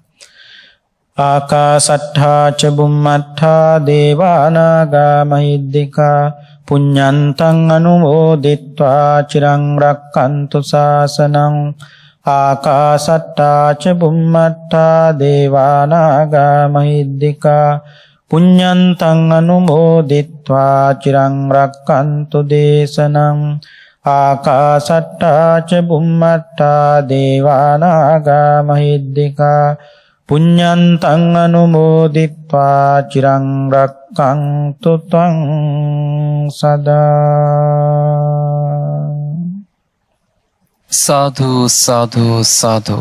ආකාසට්ඨා ච බුම්මට්ඨා දේවානාගා මහිද්దికා පුඤ්ඤන්තං අනුමෝදිත්වා චිරං රක්칸තු ශාසනං. ආකාසට්ඨා ච බුම්මට්ඨා දේවානාගා මහිද්దికා පුඤ්ඤන්තං අනුමෝදිත්වා චිරං රක්칸තු දේශනං. ආකාසට්ඨා ච බුම්මට්ඨා දේවානාගා මහිද්దికා පුඤ්ඤන්තං අනුමෝදිත්වා චිරං රක්ඛන්තු ත්වං සදා. සාදු සාදු සාදු.